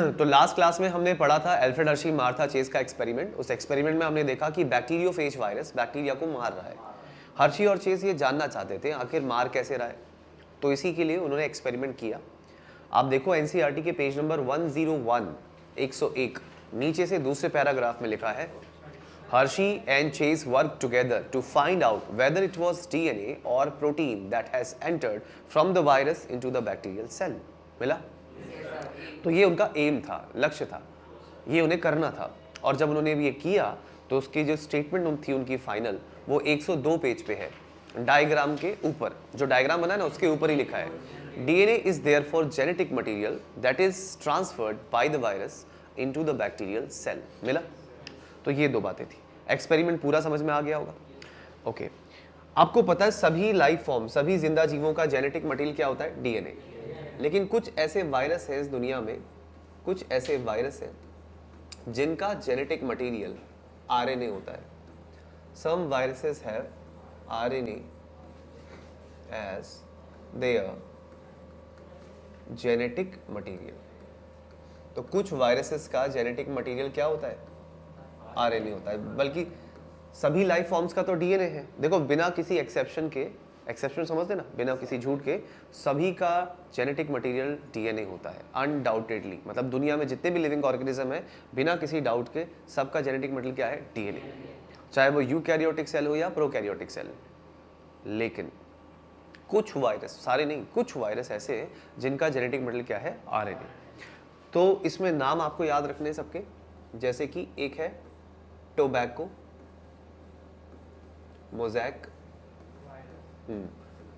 तो last class में हमने पढ़ा था एल्फ्रेड हर्शी मार्था चेस का एक्सपेरिमेंट। उस एक्सपेरिमेंट में हमने देखा कि बैक्टीरियोफेज वायरस बैक्टीरिया को मार रहा है। हर्शी और चेस ये जानना चाहते थे आखिर मार कैसे रहा है, तो इसी के लिए उन्होंने एक्सपेरिमेंट किया। आप देखो एनसीईआरटी के पेज नंबर 101 101 नीचे से दूसरे पैराग्राफ में लिखा है, Hershey and Chase worked together to find out whether it was DNA or protein that has entered from the virus into the bacterial cell। मिला? तो ये उनका एम था, लक्ष्य था, ये उन्हें करना था। और जब उन्होंने ये किया तो उसकी जो स्टेटमेंट थी उनकी फाइनल, वो 102 पेज पे है। डायग्राम के ऊपर जो डायग्राम बना है ना, उसके ऊपर ही लिखा है, DNA is therefore genetic material that is transferred by the virus into the bacterial cell. मिला? तो ये दो बातें थी। एक्सपेरिमेंट पूरा समझ में आ गया होगा? ओके। आपको पता है सभी लाइफ फॉर्म, सभी जिंदा जीवों का जेनेटिक मटेरियल क्या होता है? डीएनए। लेकिन कुछ ऐसे वायरस हैं इस दुनिया में, कुछ ऐसे वायरस हैं जिनका जेनेटिक मटेरियल आरएनए होता है। Some viruses have RNA as their genetic material. तो कुछ वायरसेस का जेनेटिक मटेरियल क्या होता है? आरएनए होता है। बल्कि सभी लाइफ फॉर्म्स का तो डीएनए है। देखो बिना किसी एक्सेप्शन के, एक्सेप्शन समझते ना, बिना किसी झूठ के, सभी का जेनेटिक मटेरियल डीएनए होता है अनडाउटेडली। मतलब दुनिया में जितने भी लिविंग ऑर्गेनिज्म है, बिना किसी डाउट के सबका जेनेटिक मटेरियल क्या है? डीएनए। चाहे वो यूकैरियोटिक सेल हो या प्रोकैरियोटिक सेल। लेकिन कुछ वायरस, सारे नहीं, कुछ वायरस ऐसे हैं जिनका जेनेटिक मटेरियल क्या है? आरएनए। तो इसमें नाम आपको याद रखने सबके, जैसे कि एक है tobacco mosaic,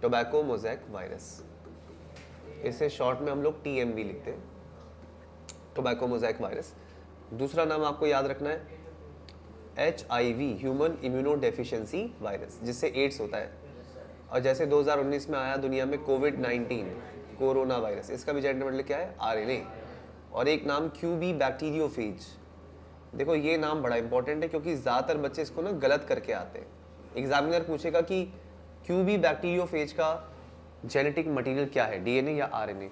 tobacco mosaic virus, इसे शॉर्ट में हम लोग टीएमवी लिखते हैं, टोबैको मोज़ैक वायरस। दूसरा नाम आपको याद रखना है HIV, human immuno deficiency virus, जिससे एड्स होता है। और जैसे 2019 में आया दुनिया में कोविड-19 कोरोना वायरस, इसका भी जेनेटिक मटेरियल क्या है? आरएनए। और एक नाम क्यूबी बैक्टीरियोफेज। देखो ये नाम बड़ा इंपॉर्टेंट है क्योंकि ज़्यादातर बच्चे इसको ना गलत करके आते हैं। एग्जामिनर पूछेगा कि क्यूबी बैक्टीरियोफेज का जेनेटिक मटेरियल क्या है, डीएनए या आरएनए,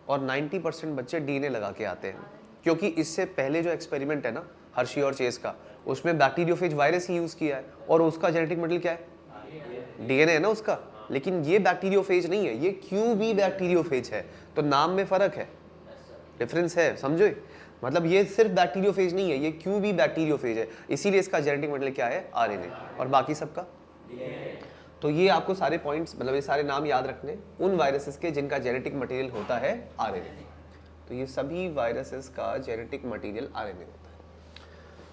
और 90% बच्चे डीएनए लगा के आते हैं। क्योंकि इससे पहले जो एक्सपेरिमेंट है ना हर्शी और चेस का, उसमें बैक्टीरियोफेज वायरस ही यूज़ किया है और उसका जेनेटिक मटेरियल क्या है? डीएनए है ना उसका। लेकिन ये बैक्टीरियोफेज नहीं है, ये क्यूबी बैक्टीरियोफेज है। तो नाम में फ़र्क है, डिफरेंस है, समझो। मतलब ये सिर्फ बैक्टीरियोफेज नहीं है, ये क्यूबी बैक्टीरियोफेज है, इसीलिए इसका जेनेटिक मटेरियल क्या है? आरएनए। और बाकी सबका तो ये आपको सारे पॉइंट्स, मतलब ये सारे नाम याद रखने उन वायरसेस के जिनका जेनेटिक मटेरियल होता है आरएनए। तो ये सभी वायरसेस का जेनेटिक मटेरियल आरएनए होता है।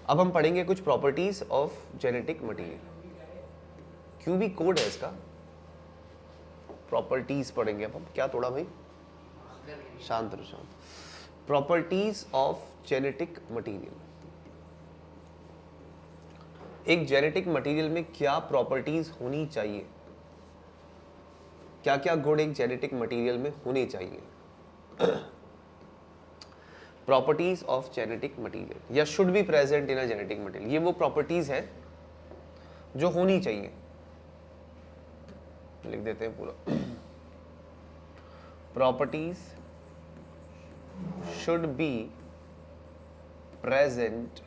अब हम पढ़ेंगे कुछ प्रॉपर्टीज ऑफ जेनेटिक मटेरियल। क्यूबी कोड है इसका, प्रॉपर्टीज पढ़ेंगे अब हम। क्या तोड़ा भाई? शांत रहो, शांत। Properties of genetic material. एक जेनेटिक मटेरियल में क्या प्रॉपर्टीज होनी चाहिए, क्या क्या गुण एक जेनेटिक मटेरियल में होने चाहिए? प्रॉपर्टीज ऑफ जेनेटिक मटेरियल या should be present in a genetic material, ये वो प्रॉपर्टीज है जो होनी चाहिए। लिख देते हैं पूरा, properties should be present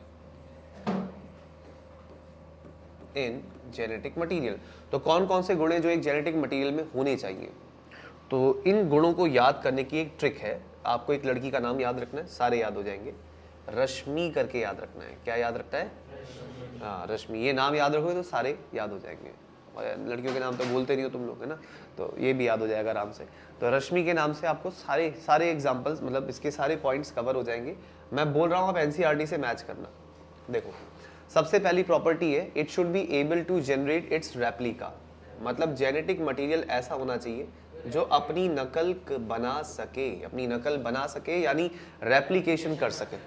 in genetic material। तो कौन कौन से गुण हैं जो एक जेनेटिक मटेरियल में होने चाहिए? तो इन गुणों को याद करने की एक ट्रिक है। आपको एक लड़की का नाम याद रखना है, सारे याद हो जाएंगे। रश्मि करके याद रखना है। क्या याद रखता है? हाँ, रश्मि। ये नाम याद रखोगे तो सारे याद हो जाएंगे। और लड़कियों के नाम तो बोलते नहीं हो तुम लोग, है ना, तो ये भी याद हो जाएगा आराम से। तो रश्मि के नाम से आपको सारे सारे एग्जाम्पल्स, मतलब इसके सारे पॉइंट्स कवर हो जाएंगे। मैं बोल रहा हूँ, आप एनसीईआरटी से मैच करना। देखो, सबसे पहली प्रॉपर्टी है, it should be able to generate its replica. मतलब जेनेटिक मटेरियल ऐसा होना चाहिए जो अपनी नकल बना सके, अपनी नकल बना सके, यानी रेप्लिकेशन कर सके।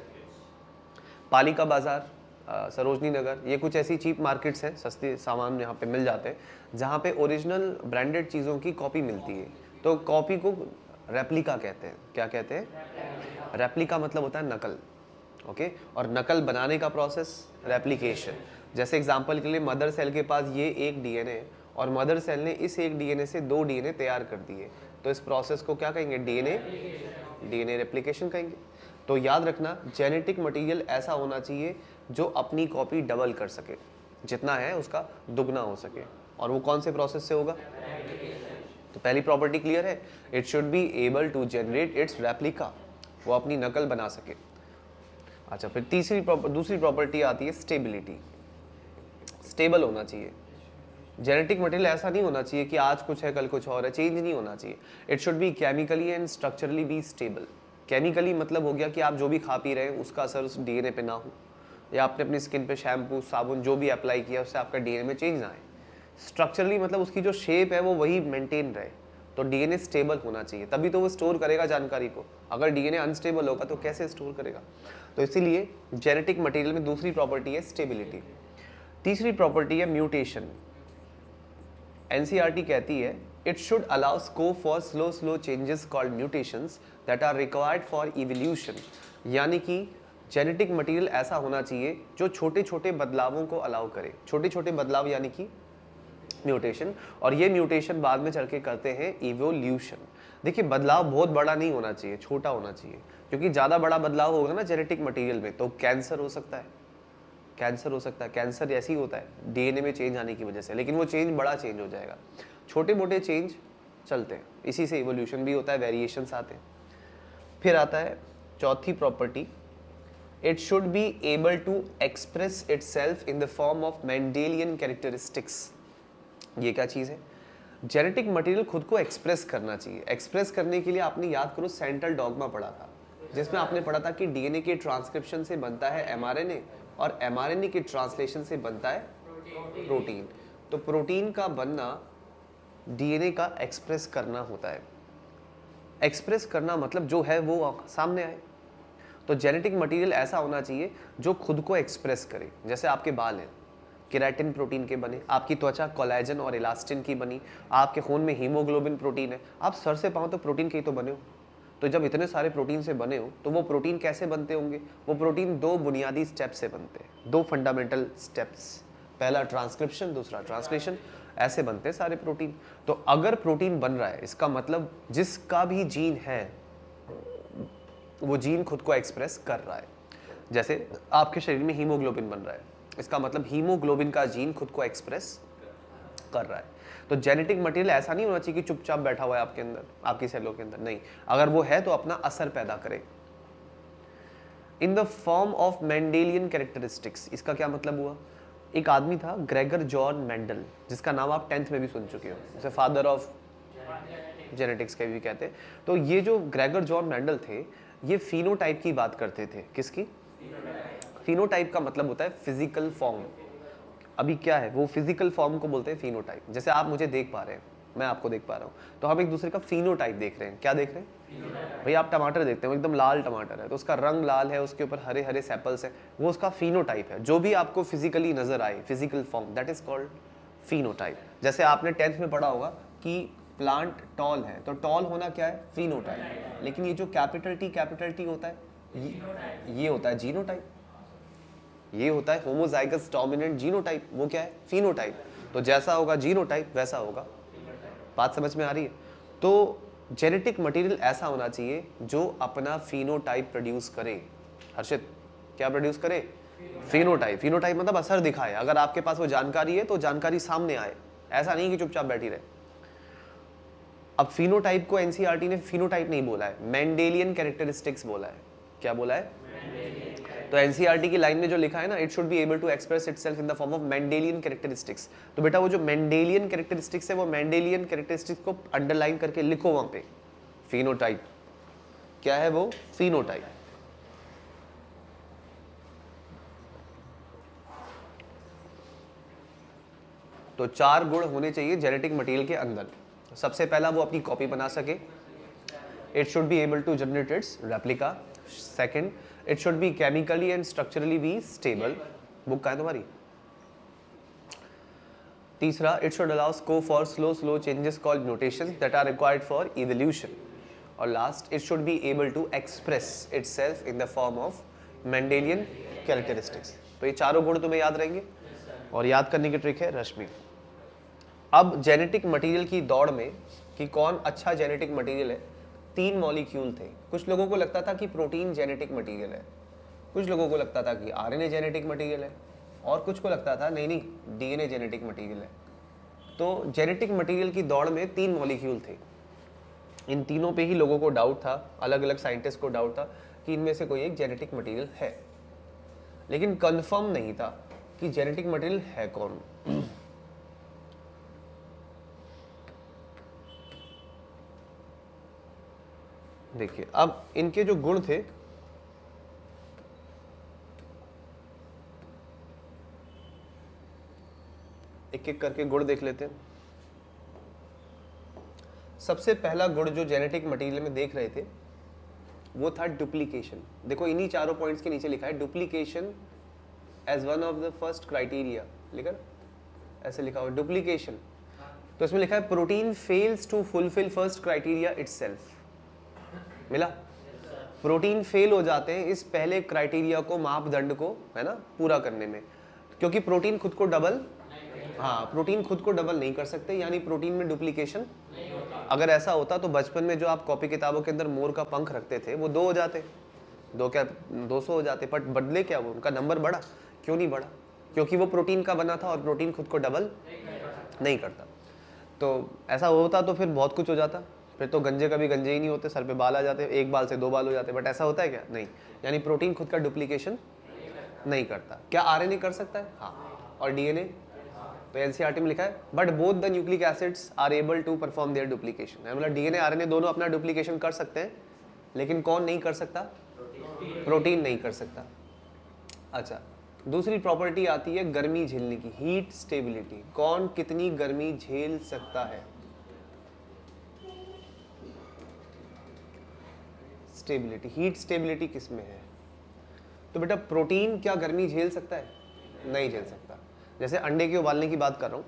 पालिका बाजार, सरोजनी नगर, ये कुछ ऐसी चीप मार्केट्स हैं, सस्ते सामान यहाँ पे मिल जाते हैं जहाँ पे ओरिजिनल ब्रांडेड चीज़ों की कॉपी मिलती है। तो कॉपी को रेप्लिका कहते हैं। क्या कहते हैं? रेप्लिका मतलब होता है नकल। ओके। और नकल बनाने का प्रोसेस रेप्लिकेशन। जैसे एग्जांपल के लिए मदर सेल के पास ये एक डीएनए है और मदर सेल ने इस एक डीएनए से 2 डीएनए तैयार कर दिए, तो इस प्रोसेस को क्या कहेंगे? डीएनए रेप्लिकेशन कहेंगे। तो याद रखना जेनेटिक मटेरियल ऐसा होना चाहिए जो अपनी कॉपी डबल कर सके, जितना है उसका दुगना हो सके। और वो कौन से प्रोसेस से होगा? तो पहली प्रॉपर्टी क्लियर है, it should be able to generate its replica, वो अपनी नकल बना सके। अच्छा, फिर दूसरी प्रॉपर्टी आती है स्टेबिलिटी, स्टेबल होना चाहिए। जेनेटिक मटेरियल ऐसा नहीं होना चाहिए कि आज कुछ है कल कुछ और है, चेंज नहीं होना चाहिए। It should be chemically and structurally be stable. Chemically मतलब हो गया कि आप जो भी खा पी रहे हैं उसका असर उस डीएनए पे ना हो, या आपने अपनी स्किन पे शैम्पू साबुन जो भी अप्लाई किया उससे आपका डीएनए में चेंज ना आए। स्ट्रक्चरली मतलब उसकी जो शेप है वो वही मेंटेन रहे। तो डीएनए स्टेबल होना चाहिए, तभी तो वो स्टोर करेगा जानकारी को। अगर डीएनए अनस्टेबल होगा तो कैसे स्टोर करेगा? तो इसीलिए जेनेटिक मटेरियल में दूसरी प्रॉपर्टी है स्टेबिलिटी। तीसरी प्रॉपर्टी है म्यूटेशन। एनसीईआरटी कहती है it should allow scope for slow changes called mutations that are required for evolution. यानी कि जेनेटिक मटेरियल ऐसा होना चाहिए जो छोटे छोटे बदलावों को अलाउ करे। छोटे छोटे बदलाव यानी कि म्यूटेशन, और ये म्यूटेशन बाद में चल के करते हैं इवोल्यूशन। देखिए, बदलाव बहुत बड़ा नहीं होना चाहिए, छोटा होना चाहिए, क्योंकि ज़्यादा बड़ा बदलाव होगा ना जेनेटिक मटेरियल में तो कैंसर हो सकता है। कैंसर हो सकता है, कैंसर ऐसे ही होता है डीएनए में चेंज आने की वजह से, लेकिन वो चेंज बड़ा चेंज हो जाएगा। छोटे मोटे चेंज चलते हैं, इसी से इवोल्यूशन भी होता है, वेरिएशंस आते हैं। फिर आता है चौथी property, it should be able to express itself in the form of Mendelian characteristics. ये क्या चीज़ है? जेनेटिक मटेरियल खुद को एक्सप्रेस करना चाहिए। एक्सप्रेस करने के लिए आपने याद करो सेंट्रल डॉगमा पढ़ा था, जिसमें आपने पढ़ा था कि डीएनए के ट्रांसक्रिप्शन से बनता है एमआरएनए, और एमआरएनए के ट्रांसलेशन से बनता है प्रोटीन। तो प्रोटीन का बनना डीएनए का एक्सप्रेस करना होता है। एक्सप्रेस करना मतलब जो है वो सामने आए। तो जेनेटिक मटेरियल ऐसा होना चाहिए जो खुद को एक्सप्रेस करे। जैसे आपके बाल हैं, केराटिन प्रोटीन के बने, आपकी त्वचा कोलेजन और इलास्टिन की बनी, आपके खून में हीमोग्लोबिन प्रोटीन है, आप सर से पाँव तो प्रोटीन के ही तो बने हो। तो जब इतने सारे प्रोटीन से बने हो तो वो प्रोटीन कैसे बनते होंगे? वो प्रोटीन दो बुनियादी स्टेप से बनते हैं, दो फंडामेंटल स्टेप्स, पहला ट्रांसक्रिप्शन, दूसरा ट्रांसलेशन, ऐसे बनते हैं सारे प्रोटीन। तो अगर प्रोटीन बन रहा है इसका मतलब जिसका भी जीन है वो जीन खुद को एक्सप्रेस कर रहा है। जैसे आपके शरीर में हीमोग्लोबिन बन रहा है, इसका मतलब हीमोग्लोबिन का जीन खुद को एक्सप्रेस कर रहा है। तो जेनेटिक मटेरियल ऐसा नहीं होना चाहिए कि चुपचाप बैठा हुआ है आपके अंदर, आपकी सेलों के अंदर, नहीं। अगर वो है तो अपना असर पैदा करे इन the form of Mendelian characteristics. इसका क्या मतलब हुआ? एक आदमी था ग्रेगर जॉन मेंडल, जिसका नाम आप 10th में भी सुन चुके हो, जैसे फादर ऑफ जेनेटिक्स के भी कहते हैं। तो ये जो ग्रेगर जॉन मेंडल थे, ये फिनोटाइप की बात करते थे। किसकी? फिनोटाइप का मतलब होता है फिजिकल फॉर्म। अभी क्या है, वो फिजिकल फॉर्म को बोलते हैं फिनोटाइप। जैसे आप मुझे देख पा रहे हैं, मैं आपको देख पा रहा हूँ, तो हम एक दूसरे का फिनोटाइप देख रहे हैं। क्या देख रहे हैं? भाई आप टमाटर देखते हो, एकदम लाल टमाटर है तो उसका रंग लाल है, उसके ऊपर हरे हरे सेपल्स है, वो उसका फिनोटाइप है। जो भी आपको फिजिकली नजर आए, physical form, that is called phenotype. जैसे आपने 10th में पढ़ा होगा कि प्लांट टॉल है, तो टॉल होना क्या है? फिनोटाइप। लेकिन ये जो कैपिटल टी होता है, ये होता है जीनोटाइप। ये होता है होमोजाइगस डोमिनेंट जीनोटाइप, वो क्या है? फिनोटाइप। तो जैसा होगा जीनोटाइप वैसा होगा। बात समझ में आ रही है? तो जेनेटिक मटेरियल ऐसा होना चाहिए जो अपना फिनोटाइप प्रोड्यूस करे। हर्षित, क्या प्रोड्यूस करे? फिनोटाइप। फिनोटाइप मतलब असर दिखाए। अगर आपके पास वो जानकारी है तो जानकारी सामने आए, ऐसा नहीं कि चुपचाप बैठी रहे। अब फिनोटाइप को एनसीईआरटी ने फिनोटाइप नहीं बोला है, मेंडेलियन कैरेक्टरिस्टिक्स बोला है। क्या बोला है? तो एनसीईआरटी की लाइन में जो लिखा है ना, it should be able to express itself in the form of Mendelian characteristics. तो बेटा वो जो मेंडेलियन कैरेक्टरिस्टिक्स है, वो मेंडेलियन कैरेक्टरिस्टिक्स को अंडरलाइन करके लिखो वहां पे। फिनोटाइप क्या है? वो फिनोटाइप। तो 4 गुण होने चाहिए जेनेटिक मटेरियल के अंदर। सबसे पहला, वो अपनी कॉपी बना सके। It should be able to generate its replica. Second, it should be chemically and structurally be stable. Book का है तुम्हारी? तीसरा, it should allow scope for slow changes called mutations that are required for evolution. और last, it should be able to express itself in the form of Mendelian characteristics. तो ये चारों गुण तुम्हें याद रहेंगे, और याद करने की ट्रिक है रश्मि। अब जेनेटिक मटेरियल की दौड़ में कि कौन अच्छा जेनेटिक मटेरियल है, 3 मॉलिक्यूल थे। कुछ लोगों को लगता था कि प्रोटीन जेनेटिक मटेरियल है, कुछ लोगों को लगता था कि आरएनए जेनेटिक मटेरियल है, और कुछ को लगता था नहीं नहीं डीएनए जेनेटिक मटेरियल है। तो जेनेटिक मटेरियल की दौड़ में 3 मॉलिक्यूल थे। इन तीनों पे ही लोगों को डाउट था, अलग अलग साइंटिस्ट को डाउट था कि इनमें से कोई एक जेनेटिक मटेरियल है, लेकिन कंफर्म नहीं था कि जेनेटिक मटेरियल है कौन। देखिए अब इनके जो गुण थे, एक एक करके गुण देख लेते हैं। सबसे पहला गुण जो जेनेटिक मटेरियल में देख रहे थे वो था डुप्लीकेशन। देखो इन्हीं चारों पॉइंट्स के नीचे लिखा है duplication as one of the first criteria, लिखा ऐसे लिखा हुआ डुप्लीकेशन। तो इसमें लिखा है protein fails to fulfil first criteria itself. मिला? प्रोटीन फेल हो जाते हैं इस पहले क्राइटेरिया को, मापदंड को, है ना, पूरा करने में, क्योंकि प्रोटीन खुद को डबल, हाँ प्रोटीन खुद को डबल नहीं कर सकते, यानी प्रोटीन में डुप्लीकेशन। अगर ऐसा होता तो बचपन में जो आप कॉपी किताबों के अंदर मोर का पंख रखते थे वो 2 हो जाते, 2 क्या 200 हो जाते, बट बदले क्या वो उनका नंबर बढ़ा? क्यों नहीं बढ़ा? क्योंकि वो प्रोटीन का बना था और प्रोटीन खुद को डबल नहीं करता। तो ऐसा होता तो फिर बहुत कुछ हो जाता, फिर तो गंजे कभी गंजे ही नहीं होते, सर पे बाल आ जाते, 1 बाल से 2 बाल हो जाते, बट ऐसा होता है क्या? नहीं। यानी प्रोटीन खुद का डुप्लीकेशन नहीं करता। क्या आरएनए कर सकता है? हाँ। और डीएनए? तो एनसीईआरटी में लिखा है but both the nucleic acids are able to perform their duplication. मतलब डीएनए आरएनए दोनों अपना डुप्लीकेशन कर सकते हैं, लेकिन कौन नहीं कर सकता? प्रोटीन नहीं कर सकता। अच्छा, दूसरी प्रॉपर्टी आती है गर्मी झेलने की, हीट स्टेबिलिटी। कौन कितनी गर्मी झेल सकता है? स्टेबिलिटी, हीट स्टेबिलिटी किसमें है? तो बेटा प्रोटीन क्या गर्मी झेल सकता है? नहीं झेल सकता। जैसे अंडे के उबालने की बात कर रहा हूँ,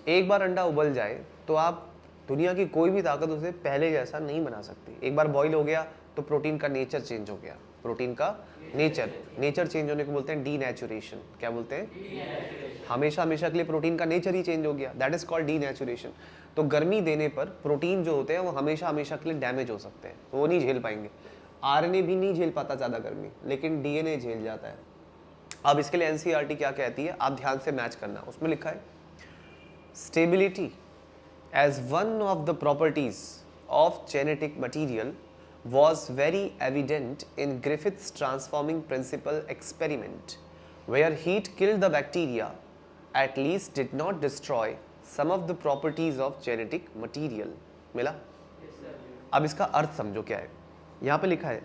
एक बार अंडा उबल जाए तो आप दुनिया की कोई भी ताकत उसे पहले जैसा नहीं बना सकती। एक बार बॉईल हो गया तो प्रोटीन का नेचर चेंज हो गया, प्रोटीन का नेचर चेंज होने को बोलते हैं डीनेचुरेशन। क्या बोलते हैं? हमेशा हमेशा के लिए प्रोटीन का नेचर ही चेंज हो गया, दैट इज कॉल्ड डीनेचुरेशन। तो गर्मी देने पर प्रोटीन जो होते हैं वो हमेशा हमेशा के लिए डैमेज हो सकते हैं, वो नहीं झेल पाएंगे। आरएनए भी नहीं झेल पाता ज़्यादा गर्मी, लेकिन डीएनए झेल जाता है। अब इसके लिए एनसीईआरटी क्या कहती है, आप ध्यान से मैच करना। उसमें लिखा है stability as one of the properties of genetic material was very evident in Griffith's transforming principle experiment, where heat killed the bacteria, at least did not destroy some of the properties of genetic material. मिला? अब इसका अर्थ समझो क्या है। यहाँ पे लिखा है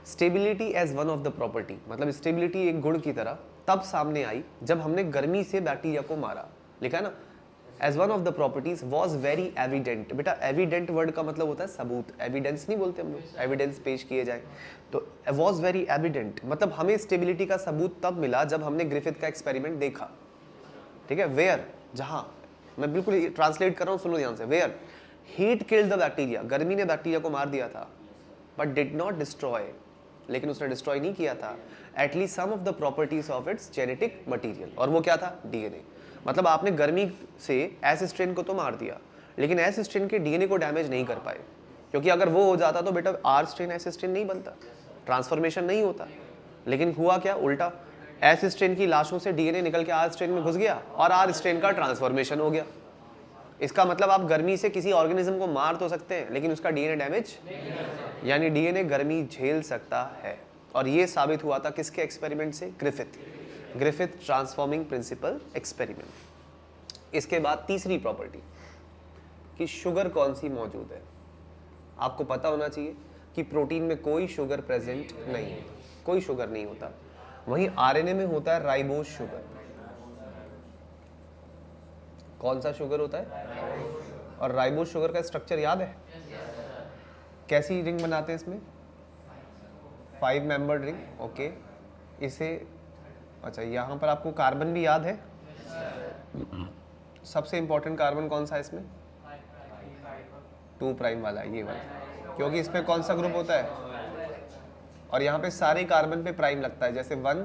stability as one of the property, मतलब स्टेबिलिटी एक गुण की तरह तब सामने आई जब हमने गर्मी से बैक्टीरिया को मारा। लिखा है ना, as one of the properties was very evident. बेटा एविडेंट वर्ड का मतलब होता है सबूत, एविडेंस नहीं बोलते हम लोग, एविडेंस पेश किए जाए। तो वॉज वेरी एविडेंट मतलब हमें स्टेबिलिटी का सबूत तब मिला जब हमने ग्रिफिथ का एक्सपेरिमेंट देखा। ठीक है, वेयर, जहां, मैं बिल्कुल ट्रांसलेट कर रहा हूँ, सुनो ध्यान से। Where heat killed the bacteria, गर्मी ने बैक्टीरिया को मार दिया था, बट डिड नॉट डिस्ट्रॉय, लेकिन उसने डिस्ट्रॉय नहीं किया था at least some of the properties of its genetic material. और वो क्या था? डीएनए। मतलब आपने गर्मी से एस स्ट्रेन को तो मार दिया, लेकिन एस स्ट्रेन के डीएनए को डैमेज नहीं कर पाए, क्योंकि अगर वो हो जाता तो बेटा आर स्ट्रेन एस स्ट्रेन नहीं बनता, ट्रांसफॉर्मेशन नहीं होता। लेकिन हुआ क्या? उल्टा, एस स्ट्रेन की लाशों से डीएनए निकल के आर स्ट्रेन में घुस गया और आर स्ट्रेन का ट्रांसफॉर्मेशन हो गया। इसका मतलब आप गर्मी से किसी ऑर्गेनिज्म को मार तो सकते हैं, लेकिन उसका डीएनए डैमेज, यानी डीएनए गर्मी झेल सकता है। और ये साबित हुआ था किसके एक्सपेरिमेंट से? Griffith transforming principle experiment. इसके बाद तीसरी प्रॉपर्टी कि शुगर कौन सी मौजूद है। आपको पता होना चाहिए कि प्रोटीन में कोई शुगर प्रेजेंट नहीं होता, कोई शुगर नहीं होता। वहीं आरएनए में होता है राइबोज शुगर। कौन सा शुगर होता है? और राइबोज शुगर का स्ट्रक्चर याद है? कैसी रिंग बनाते हैं इसमें? 5 मेंबर्ड रिंग। ओके, इसे, अच्छा यहाँ पर आपको कार्बन भी याद है? सबसे इंपॉर्टेंट कार्बन कौन सा है इसमें? 2 प्राइम वाला, ये वाला, क्योंकि इसमें कौन सा ग्रुप होता है? और यहाँ पे सारे कार्बन पे प्राइम लगता है, जैसे 1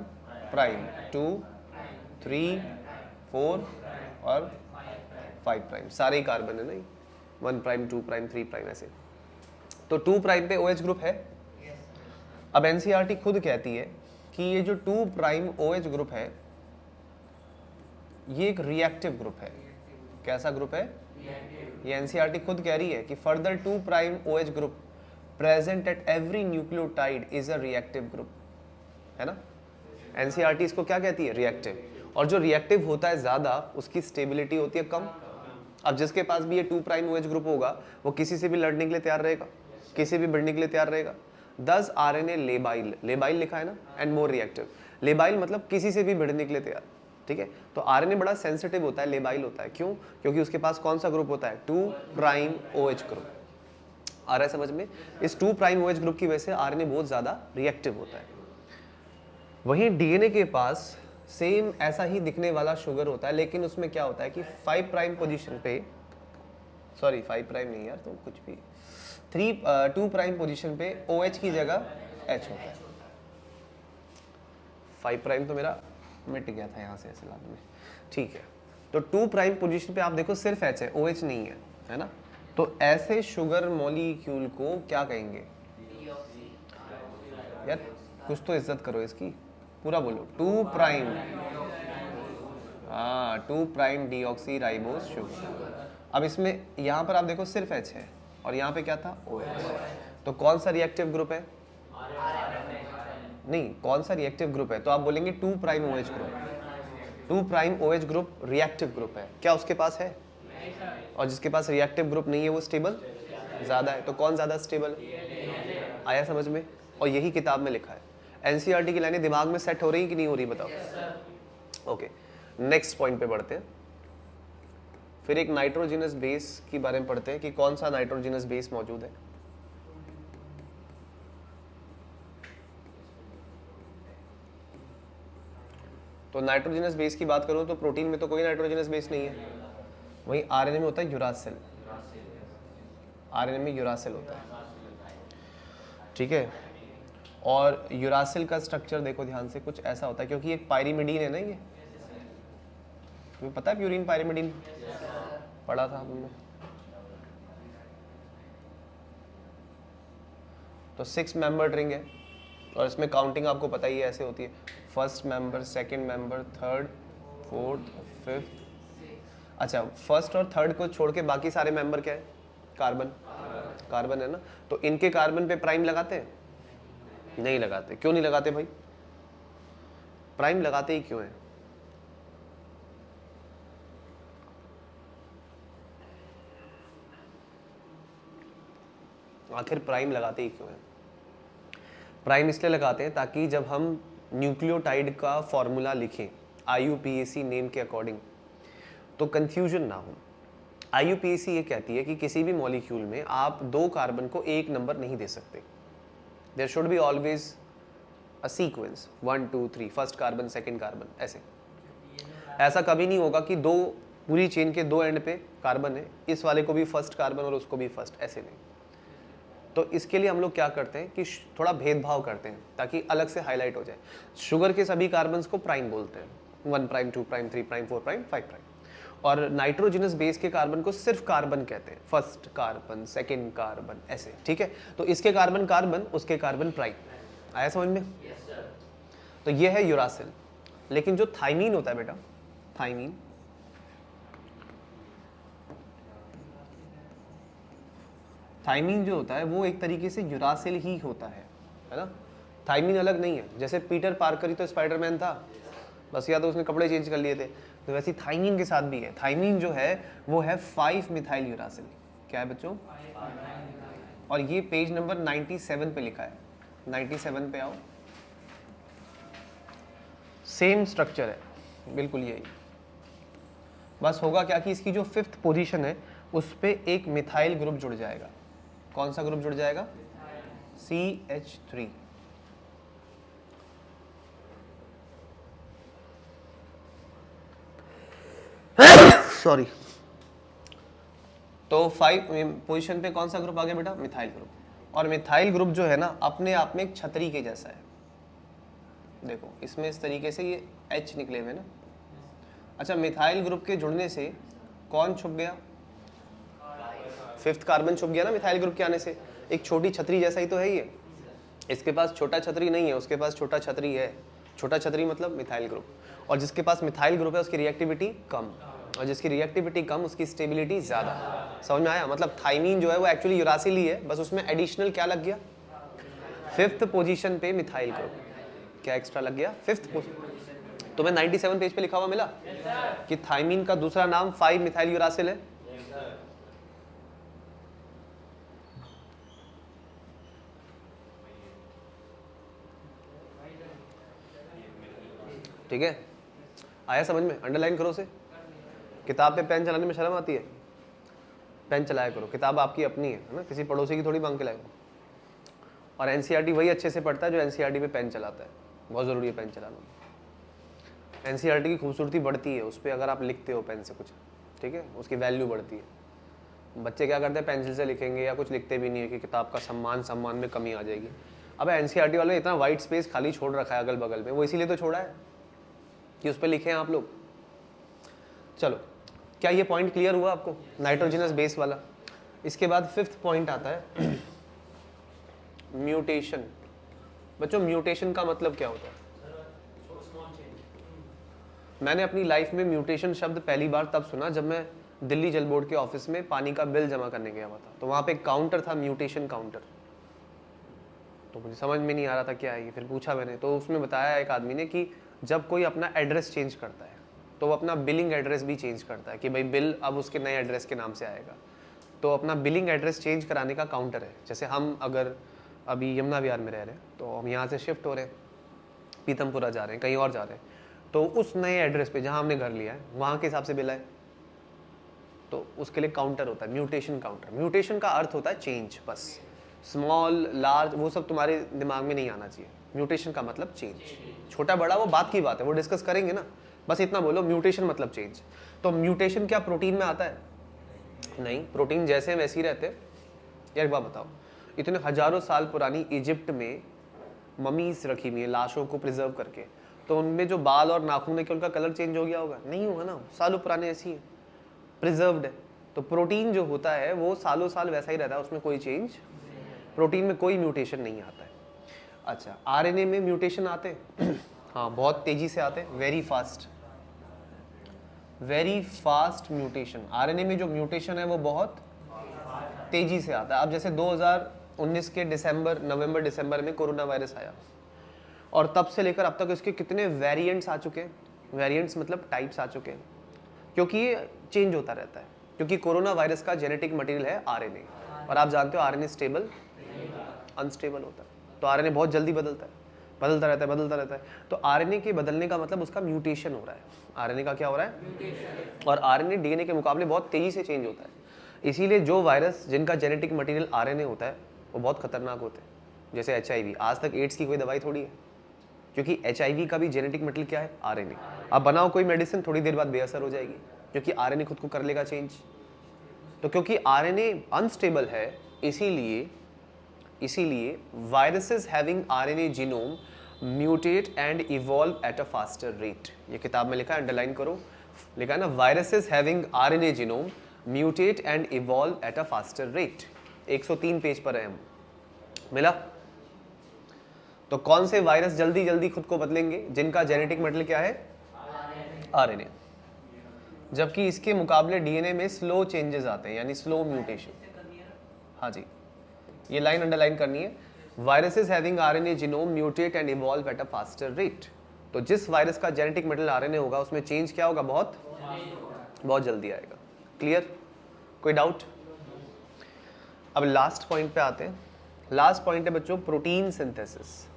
प्राइम, 2, 3, 4 और 5 प्राइम, सारे ही कार्बन है नहीं, 1 प्राइम, 2 प्राइम, 3 प्राइम, ऐसे। तो 2 प्राइम पे OH ग्रुप है। अब एनसीईआरटी खुद कहती है कि ये जो 2 प्राइम OH ग्रुप है ये एक रिएक्टिव ग्रुप है। कैसा ग्रुप है? ये एनसीईआरटी खुद कह रही है कि further 2 prime OH group present at every nucleotide is a reactive group, है ना। एनसीईआरटी इसको क्या कहती है? रिएक्टिव। और जो रिएक्टिव होता है ज्यादा उसकी स्टेबिलिटी होती है कम। अब जिसके पास भी ये 2 प्राइम OH ग्रुप होगा वो किसी से भी लड़ने के लिए तैयार रहेगा, किसी भी भिड़ने के लिए तैयार रहेगा। 10 RNA लेबाइल, लेबाइल लिखा है ना, एंड मोर रिएक्टिव। लेबाइल मतलब किसी से भी भिड़ने के लिए तैयार, ठीक है। तो आरएनए बड़ा सेंसिटिव होता है, लेबाइल होता है। क्यों? क्योंकि उसके पास कौन सा ग्रुप होता है? 2 प्राइम OH ग्रुप। आ रहा है समझ में? इस 2 प्राइम OH ग्रुप की वजह से आरएनए बहुत ज्यादा रिएक्टिव होता है। वहीं डीएनए के पास सेम ऐसा ही दिखने वाला शुगर होता है, लेकिन उसमें क्या होता है कि 5 प्राइम पोजीशन पे, सॉरी 5 प्राइम नहीं यार, तो कुछ भी 2 प्राइम पोजीशन पे OH की जगह H होता है। 5 प्राइम तो मेरा मिट गया था यहाँ से ऐसे लाने में, ठीक है। तो 2 प्राइम पोजीशन पे आप देखो सिर्फ H है, OH नहीं है, है ना। तो ऐसे शुगर मॉलिक्यूल को क्या कहेंगे यार? कुछ तो इज्जत करो इसकी, पूरा बोलो। 2 प्राइम, हाँ 2 प्राइम डीऑक्सी राइबोज शुगर। अब इसमें यहाँ पर आप देखो सिर्फ H है और यहाँ पे क्या था? OH। तो कौन सा रिएक्टिव ग्रुप है? नहीं, कौन सा रिएक्टिव ग्रुप है? तो आप बोलेंगे 2 prime OH group. 2 prime OH group reactive group है। क्या उसके पास है? और जिसके पास रिएक्टिव ग्रुप नहीं है वो स्टेबल ज्यादा है। तो कौन ज्यादा स्टेबल? आया समझ में? और यही किताब में लिखा है। एनसीईआरटी की लाइनें दिमाग में सेट हो रही कि नहीं हो रही बताओ? ओके, नेक्स्ट पॉइंट पे बढ़ते हैं। फिर एक नाइट्रोजिनस बेस के बारे में पढ़ते हैं कि कौन सा नाइट्रोजिनस बेस मौजूद है। तो नाइट्रोजिनस बेस की बात करूं तो प्रोटीन में तो कोई नाइट्रोजिनस बेस नहीं है। वहीं आरएनए में होता है यूरासिल। आरएनए में यूरासिल होता है, ठीक है। और यूरासिल का स्ट्रक्चर देखो ध्यान से, कुछ ऐसा होता है, क्योंकि एक पायरीमिडीन है ना ये। तुम्हें पता है प्यूरिन पायरीमिडीन? पढ़ा था हमने। तो 6 मेंबर्ड रिंग है और इसमें काउंटिंग आपको पता ही है ऐसे होती है। First member, second member, third, fourth, fifth. अच्छा, फर्स्ट और थर्ड को छोड़ के बाकी सारे मेंबर क्या है? कार्बन। कार्बन है ना। तो इनके कार्बन पे प्राइम लगाते हैं? नहीं लगाते। क्यों नहीं लगाते भाई? प्राइम लगाते ही क्यों है? आखिर प्राइम लगाते ही क्यों है? प्राइम इसलिए लगाते हैं ताकि जब हम न्यूक्लियोटाइड का फॉर्मूला लिखें IUPAC नेम के अकॉर्डिंग तो कंफ्यूजन ना हो। IUPAC ये कहती है कि किसी भी मॉलिक्यूल में आप 2 कार्बन को एक नंबर नहीं दे सकते। There should be always a sequence 1 2 3, first carbon, second carbon, ऐसे। ऐसा कभी नहीं होगा कि दो पूरी चेन के 2 एंड पे कार्बन है, इस वाले को भी फर्स्ट कार्बन और उसको भी फर्स्ट, ऐसे नहीं। तो इसके लिए हम लोग क्या करते हैं कि थोड़ा भेदभाव करते हैं ताकि अलग से हाईलाइट हो जाए। शुगर के सभी कार्बन्स को प्राइम बोलते हैं, 1 prime, 2 prime, 3 prime, 4 prime, 5 prime. और नाइट्रोजिनस बेस के कार्बन को सिर्फ कार्बन कहते हैं, फर्स्ट कार्बन, सेकंड कार्बन, ऐसे, ठीक है। तो इसके कार्बन कार्बन, उसके कार्बन प्राइम। आया समझ में? तो ये है यूरासिल। लेकिन जो थाइमीन होता है बेटा, थाइमीन, थाइमीन जो होता है वो एक तरीके से यूरासिल ही होता है ना। थाइमीन अलग नहीं है। जैसे पीटर पार्कर ही तो स्पाइडरमैन था, बस या तो उसने कपड़े चेंज कर लिए थे, तो वैसे ही थाइमीन के साथ भी है। थाइमीन जो है वो है 5 मिथाइल यूरासिल। क्या है बच्चों? और ये पेज नंबर 97 पे लिखा है। 97 पे आओ, सेम स्ट्रक्चर है बिल्कुल यही। बस होगा क्या कि इसकी जो 5th पोजीशन है उस पे एक मिथाइल ग्रुप जुड़ जाएगा। कौन सा ग्रुप जुड़ जाएगा? CH3। सॉरी। तो 5 पोजीशन पे कौन सा ग्रुप आ गया बेटा? Methyl group. और मिथाइल ग्रुप जो है ना अपने आप में एक छतरी के जैसा है। देखो इसमें इस तरीके से ये H निकले हुए ना। अच्छा, मिथाइल ग्रुप के जुड़ने से कौन छुप गया? 5th कार्बन छुप गया ना मिथाइल ग्रुप के आने से। एक छोटी छतरी जैसा ही तो है ये। इसके पास छोटा छतरी नहीं है, उसके पास छोटा छतरी है। छोटा छतरी मतलब मिथाइल ग्रुप, और जिसके पास मिथाइल ग्रुप है उसकी रिएक्टिविटी कम, और जिसकी रिएक्टिविटी कम उसकी स्टेबिलिटी ज़्यादा। समझ में आया? मतलब थाइमीन जो है वो एक्चुअली यूरासिल ही है, बस उसमें एडिशनल क्या लग गया, 5th पोजीशन पे मिथाइल ग्रुप। क्या एक्स्ट्रा लग गया? 5th position. तुम्हें 97 पेज पे लिखा हुआ मिला कि थाइमीन का दूसरा नाम 5 मिथाइल यूरासिल है। ठीक है, आया समझ में? अंडरलाइन करो से। किताब पे पेन चलाने में शर्म आती है? पेन चलाया करो, किताब आपकी अपनी है ना, किसी पड़ोसी की थोड़ी मांग के लाएगा। और एनसीईआरटी वही अच्छे से पढ़ता है जो एनसीईआरटी पे पेन चलाता है। बहुत ज़रूरी है पेन चलाना। एनसीईआरटी की खूबसूरती बढ़ती है उस पर अगर आप लिखते हो पेन से कुछ, ठीक है, उसकी वैल्यू बढ़ती है। बच्चे क्या करते हैं, पेंसिल से लिखेंगे या कुछ लिखते भी नहीं है कि किताब का सम्मान में कमी आ जाएगी। अब एनसीईआरटी वाले ने इतना वाइट स्पेस खाली छोड़ रखा है अगल बगल में, वो इसीलिए तो छोड़ा है कि उस पर लिखे हैं आप लोग। चलो, क्या ये पॉइंट क्लियर हुआ आपको, नाइट्रोजनस बेस वाला? इसके बाद 5th पॉइंट आता है म्यूटेशन। बच्चों म्यूटेशन का मतलब क्या होता है? मैंने अपनी लाइफ में म्यूटेशन शब्द पहली बार तब सुना जब मैं दिल्ली जल बोर्ड के ऑफिस में पानी का बिल जमा करने गया हुआ था। तो वहाँ पे एक काउंटर था, म्यूटेशन काउंटर। तो मुझे समझ में नहीं आ रहा था क्या है ये, फिर पूछा मैंने, तो उसमें बताया एक आदमी ने कि जब कोई अपना एड्रेस चेंज करता है तो वो अपना बिलिंग एड्रेस भी चेंज करता है कि भाई बिल अब उसके नए एड्रेस के नाम से आएगा। तो अपना बिलिंग एड्रेस चेंज कराने का काउंटर है। जैसे हम अगर अभी यमुना विहार में रह रहे हैं तो हम यहाँ से शिफ्ट हो रहे हैं, पीतमपुरा जा रहे हैं, कहीं और जा रहे हैं, तो उस नए एड्रेस पे जहाँ हमने घर लिया है वहाँ के हिसाब से बिल आए, तो उसके लिए काउंटर होता है, म्यूटेशन काउंटर। म्यूटेशन का अर्थ होता है चेंज, बस। स्मॉल लार्ज वो सब तुम्हारे दिमाग में नहीं आना चाहिए। म्यूटेशन का मतलब चेंज, छोटा बड़ा वो बात की बात है, वो डिस्कस करेंगे ना, बस इतना बोलो म्यूटेशन मतलब चेंज। तो म्यूटेशन क्या प्रोटीन में आता है? नहीं, प्रोटीन जैसे वैसे ही रहते। यार एक बात बताओ, इतने हजारों साल पुरानी इजिप्ट में ममीज रखी हुई है लाशों को प्रिजर्व करके, तो उनमें जो बाल और नाखून है क्या उनका कलर चेंज हो गया होगा? नहीं होगा ना, सालों पुराने ऐसी है, प्रिजर्व्ड है। तो प्रोटीन जो होता है वो सालों साल वैसा ही रहता है, उसमें कोई चेंज, प्रोटीन में कोई म्यूटेशन नहीं आता है। अच्छा, आरएनए में म्यूटेशन आते हैं? हाँ, बहुत तेजी से आते हैं, वेरी फास्ट म्यूटेशन। आरएनए में जो म्यूटेशन है वो बहुत तेजी से आता है। अब जैसे 2019 के नवंबर दिसंबर में कोरोना वायरस आया, और तब से लेकर अब तक इसके कितने वेरिएंट्स आ चुके हैं। वेरिएंट्स मतलब टाइप्स आ चुके हैं, क्योंकि ये चेंज होता रहता है। क्योंकि कोरोना वायरस का जेनेटिक मटेरियल है आरएनए, और आप जानते हो आरएनए स्टेबल अनस्टेबल होता है। तो आरएनए बहुत जल्दी बदलता रहता है। तो आरएनए के बदलने का मतलब उसका म्यूटेशन हो रहा है। आरएनए का क्या हो रहा है? म्यूटेशन। और आरएनए डीएनए के मुकाबले बहुत तेजी से चेंज होता है। इसीलिए जो वायरस जिनका जेनेटिक मटेरियल आरएनए होता है वो बहुत खतरनाक होते हैं। जैसे एचआईवी, आज तक एड्स की कोई दवाई थोड़ी है, क्योंकि एचआईवी का भी जेनेटिक मटेरियल क्या है? आरएनए। अब बनाओ कोई मेडिसिन, थोड़ी देर बाद बेअसर हो जाएगी, क्योंकि आरएनए खुद को कर लेगा चेंज। तो क्योंकि आरएनए अनस्टेबल है, इसीलिए viruses having RNA genome mutate and evolve at a faster rate। ये किताब में लिखा है, अंडरलाइन करो, लिखा है ना, viruses having RNA genome mutate and evolve at a faster rate। 103 page पर है हम, मिला? तो कौन से वायरस जल्दी जल्दी खुद को बदलेंगे? जिनका जेनेटिक मटेरियल क्या है? आरएनए। जबकि इसके मुकाबले डीएनए में स्लो चेंजेस आते हैं, यानी स्लो म्यूटेशन। हाँ जी, ये लाइन अंडरलाइन करनी है। Viruses having RNA genome mutate and evolve at a faster rate. तो जिस वायरस का जेनेटिक मटेरियल आरएनए होगा उसमें चेंज क्या होगा? बहुत जल्दी आएगा। क्लियर? कोई डाउट? अब लास्ट पॉइंट पे आते हैं। लास्ट पॉइंट है बच्चों प्रोटीन सिंथेसिस।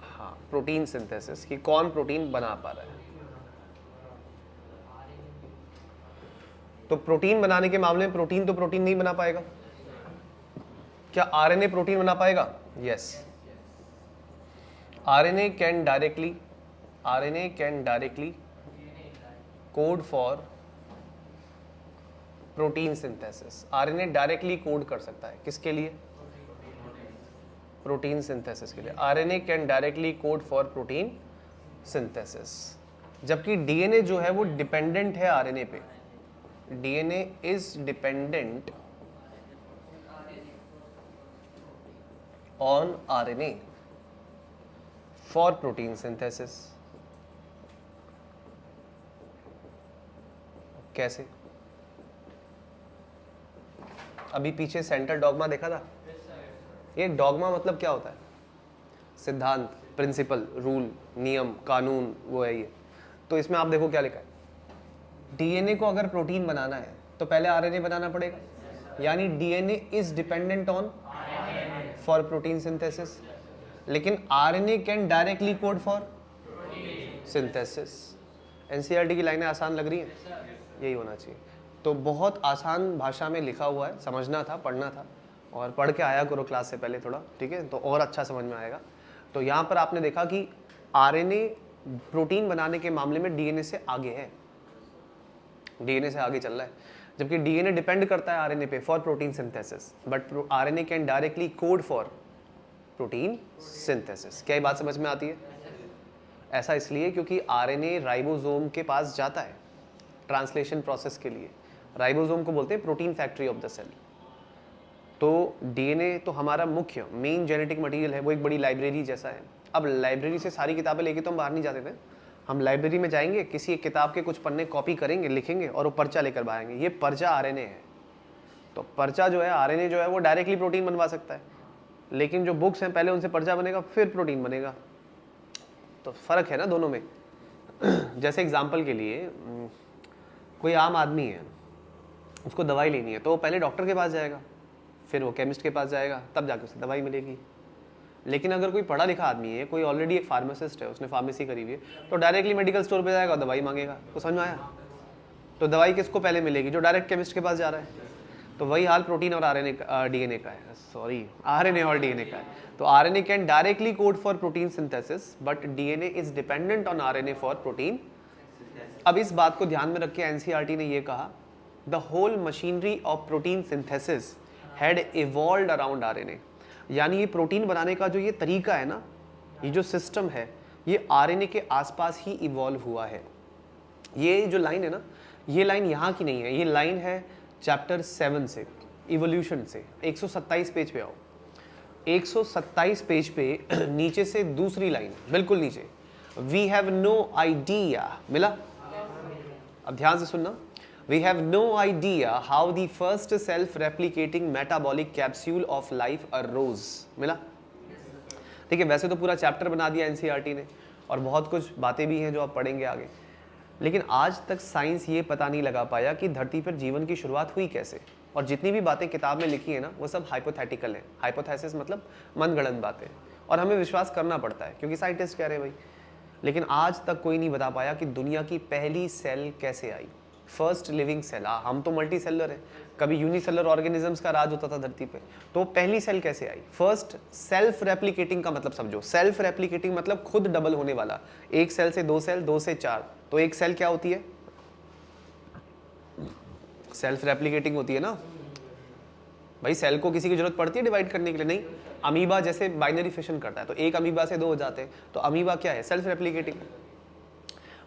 हाँ, प्रोटीन सिंथेसिस कि कौन प्रोटीन बना पा रहा है। तो प्रोटीन बनाने के मामले में प्रोटीन तो प्रोटीन नहीं बना पाएगा। क्या आरएनए प्रोटीन बना पाएगा? Yes. RNA can directly code for protein synthesis. RNA directly code कर सकता है किसके लिए? प्रोटीन सिंथेसिस के लिए। RNA can directly code for protein synthesis. जबकि डीएनए जो है वो डिपेंडेंट है आरएनए पे। DNA is dependent on RNA for protein synthesis. कैसे? अभी पीछे सेंटर डॉगमा देखा था। ये डॉगमा मतलब क्या होता है? सिद्धांत, प्रिंसिपल, रूल, नियम, कानून, वो है ये। तो इसमें आप देखो क्या लिखा है, डीएनए को अगर प्रोटीन बनाना है तो पहले आरएनए बनाना पड़ेगा, यानी DNA is dependent on for protein synthesis, लेकिन RNA can directly code for synthesis. NCERT की लाइनें आसान लग रही हैं? यही होना चाहिए। तो बहुत आसान भाषा में लिखा हुआ है, समझना था, पढ़ना था, और पढ़ के आया करो क्लास से पहले थोड़ा, ठीक है, तो और अच्छा समझ में आएगा। तो यहाँ पर आपने देखा कि आरएनए प्रोटीन बनाने के मामले में डीएनए से आगे है, डीएनए से आगे चल रहा है, जबकि डीएनए डिपेंड करता है आरएनए पे for protein synthesis, but RNA can directly code for protein synthesis. क्या ये बात समझ में आती है? ऐसा इसलिए क्योंकि आरएनए राइबोसोम के पास जाता है ट्रांसलेशन प्रोसेस के लिए। राइबोसोम को बोलते हैं protein factory of the cell. तो डीएनए तो हमारा मुख्य मेन जेनेटिक मटेरियल है, वो एक बड़ी लाइब्रेरी जैसा है। अब लाइब्रेरी से सारी किताबें लेके तो हम बाहर नहीं जाते थे, हम लाइब्रेरी में जाएंगे, किसी एक किताब के कुछ पन्ने कॉपी करेंगे, लिखेंगे और वो पर्चा लेकर बाहर आएंगे। ये पर्चा आरएनए है। तो पर्चा जो है, आरएनए जो है, वो डायरेक्टली प्रोटीन बनवा सकता है, लेकिन जो बुक्स हैं पहले उनसे पर्चा बनेगा फिर प्रोटीन बनेगा। तो फर्क है ना दोनों में। जैसे एग्जाम्पल के लिए कोई आम आदमी है, उसको दवाई लेनी है तो वो पहले डॉक्टर के पास जाएगा, फिर वो केमिस्ट के पास जाएगा, तब जाकर उसे दवाई मिलेगी। लेकिन अगर कोई पढ़ा लिखा आदमी है, कोई ऑलरेडी एक फार्मासिस्ट है, उसने फार्मेसी करी हुई है, तो डायरेक्टली मेडिकल स्टोर पे जाएगा और दवाई मांगेगा। तो समझ में आया? तो दवाई किसको पहले मिलेगी? जो डायरेक्ट केमिस्ट के पास जा रहा है। तो वही हाल प्रोटीन और डीएनए का है, सॉरी, आरएनए और डीएनए का है। तो RNA can directly code for protein synthesis, but DNA is dependent on RNA for protein. अब इस बात को ध्यान में रख के एनसीईआरटी ने ये कहा, the whole machinery of protein synthesis had evolved around RNA. यानी ये प्रोटीन बनाने का जो ये तरीका है ना, ये जो सिस्टम है, ये आरएनए के आसपास ही इवॉल्व हुआ है। ये जो लाइन है ना, ये लाइन यहाँ की नहीं है, ये लाइन है चैप्टर 7 से, इवोल्यूशन से। 127 पेज पे आओ, 127 पेज पे नीचे से दूसरी लाइन, बिल्कुल नीचे, वी हैव नो आइडिया, मिला? अब ध्यान से सुनना, we have no idea how the first self-replicating metabolic capsule of life arose। मिला? ठीक है, वैसे तो पूरा चैप्टर बना दिया एनसीईआरटी ने, और बहुत कुछ बातें भी हैं जो आप पढ़ेंगे आगे, लेकिन आज तक साइंस ये पता नहीं लगा पाया कि धरती पर जीवन की शुरुआत हुई कैसे। और जितनी भी बातें किताब में लिखी है ना, वो सब हाइपोथेटिकल है। हाइपोथेसिस मतलब मनगढ़ंत बातें, और हमें विश्वास करना पड़ता है क्योंकि साइंटिस्ट कह रहे हैं भाई। लेकिन आज तक कोई नहीं बता पाया कि दुनिया की पहली सेल कैसे आई, फर्स्ट लिविंग सेल। हम तो मल्टी सेलर है, कभी यूनिसेलर ऑर्गेनिजम्स का राज होता था धरती पे, तो पहली सेल कैसे आई? फर्स्ट सेल्फ रेप्लिकेटिंग का मतलब समझो। सेल्फ रेप्लिकेटिंग मतलब खुद डबल होने वाला, एक सेल से दो सेल, दो से चार। तो एक सेल क्या होती है? सेल्फ रेप्लिकेटिंग होती है ना भाई। सेल को किसी की जरूरत पड़ती है डिवाइड करने के लिए? नहीं। अमीबा जैसे बाइनरी फिशन करता है, तो एक अमीबा से दो हो जाते हैं, तो अमीबा क्या है? Self replicating.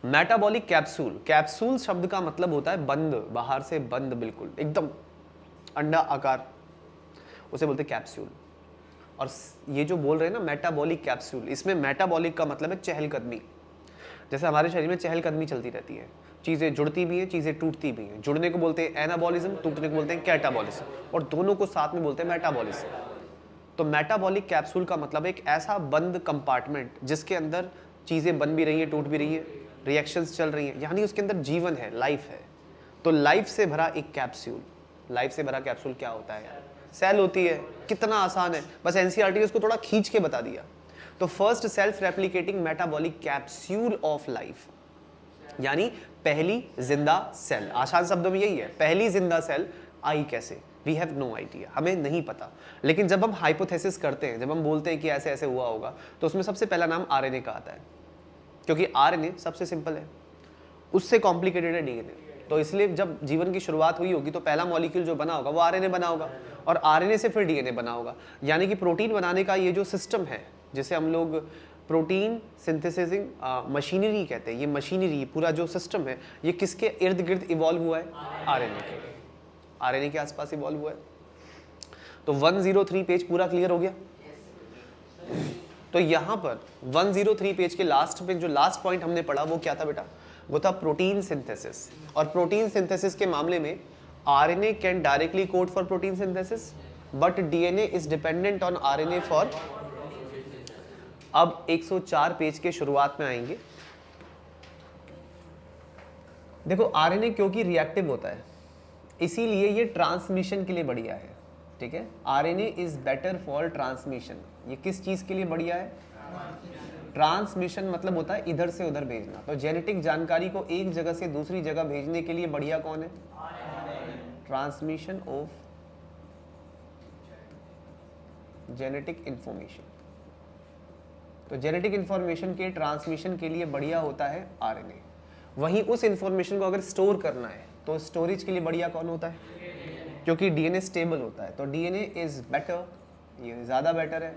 Metabolic capsule, capsule शब्द का मतलब होता है बंद, बाहर से बंद, बिल्कुल एकदम अंडा आकार, उसे बोलते हैं कैप्सूल। और ये जो बोल रहे हैं ना मेटाबॉलिक कैप्सूल, इसमें मेटाबॉलिक का मतलब है चहलकदमी। जैसे हमारे शरीर में चहलकदमी चलती रहती है, चीज़ें जुड़ती भी हैं, चीज़ें टूटती भी हैं। जुड़ने को बोलते हैं एनाबॉलिज्म, टूटने को बोलते हैं कैटाबॉलिज्म, और दोनों को साथ में बोलते हैं मेटाबॉलिज्म। तो मेटाबॉलिक कैप्सूल का मतलब एक ऐसा बंद कंपार्टमेंट जिसके अंदर चीज़ें बन भी रही हैं, टूट भी रही हैं, रिएक्शंस चल रही हैं, यानी उसके अंदर जीवन है, लाइफ है। तो लाइफ से भरा एक कैप्सूल। लाइफ से भरा कैप्सूल क्या होता है? सेल होती है। कितना आसान है, बस एनसीईआरटी ने उसको थोड़ा खींच के बता दिया। तो first self replicating metabolic capsule of life, यानी पहली जिंदा सेल। आसान शब्दों में यही है, पहली जिंदा सेल आई कैसे? वी हैव नो आइडिया, हमें नहीं पता। लेकिन जब हम हाइपोथेसिस करते हैं, जब हम बोलते हैं कि ऐसे ऐसे हुआ होगा, तो उसमें सबसे पहला नाम आरएनए का आता है, क्योंकि आरएनए सबसे सिंपल है, उससे कॉम्प्लिकेटेड है डीएनए। तो इसलिए जब जीवन की शुरुआत हुई होगी तो पहला मॉलिक्यूल जो बना होगा वो आरएनए बना होगा, और आरएनए से फिर डीएनए बना होगा। यानी कि प्रोटीन बनाने का ये जो सिस्टम है, जिसे हम लोग प्रोटीन सिंथेसिसिंग मशीनरी कहते हैं, ये मशीनरी, पूरा जो सिस्टम है, ये किसके इर्द गिर्द इवॉल्व हुआ है? आरएनए के। आरएनए के आसपास इवॉल्व हुआ है। तो 103 पेज पूरा क्लियर हो गया? तो यहाँ पर 103 पेज के लास्ट पे जो लास्ट पॉइंट हमने पढ़ा वो क्या था बेटा? वो था प्रोटीन सिंथेसिस। और प्रोटीन सिंथेसिस के मामले में RNA can directly code for protein synthesis but DNA is dependent on RNA for. अब 104 पेज के शुरुआत में आएंगे। देखो आरएनए क्योंकि रिएक्टिव होता है इसीलिए ये ट्रांसमिशन के लिए बढ़िया है, ठीक है। RNA is better for transmission. ये किस चीज के लिए बढ़िया है? ट्रांसमिशन मतलब होता है इधर से उधर भेजना। तो जेनेटिक जानकारी को एक जगह से दूसरी जगह भेजने के लिए बढ़िया कौन है? Transmission of genetic information. तो जेनेटिक इंफॉर्मेशन के ट्रांसमिशन के लिए बढ़िया होता है आरएनए। वहीं उस इंफॉर्मेशन को अगर स्टोर करना है तो स्टोरेज के लिए बढ़िया कौन होता है? क्योंकि डीएनए स्टेबल होता है तो डीएनए इज बेटर, ये ज़्यादा बेटर है।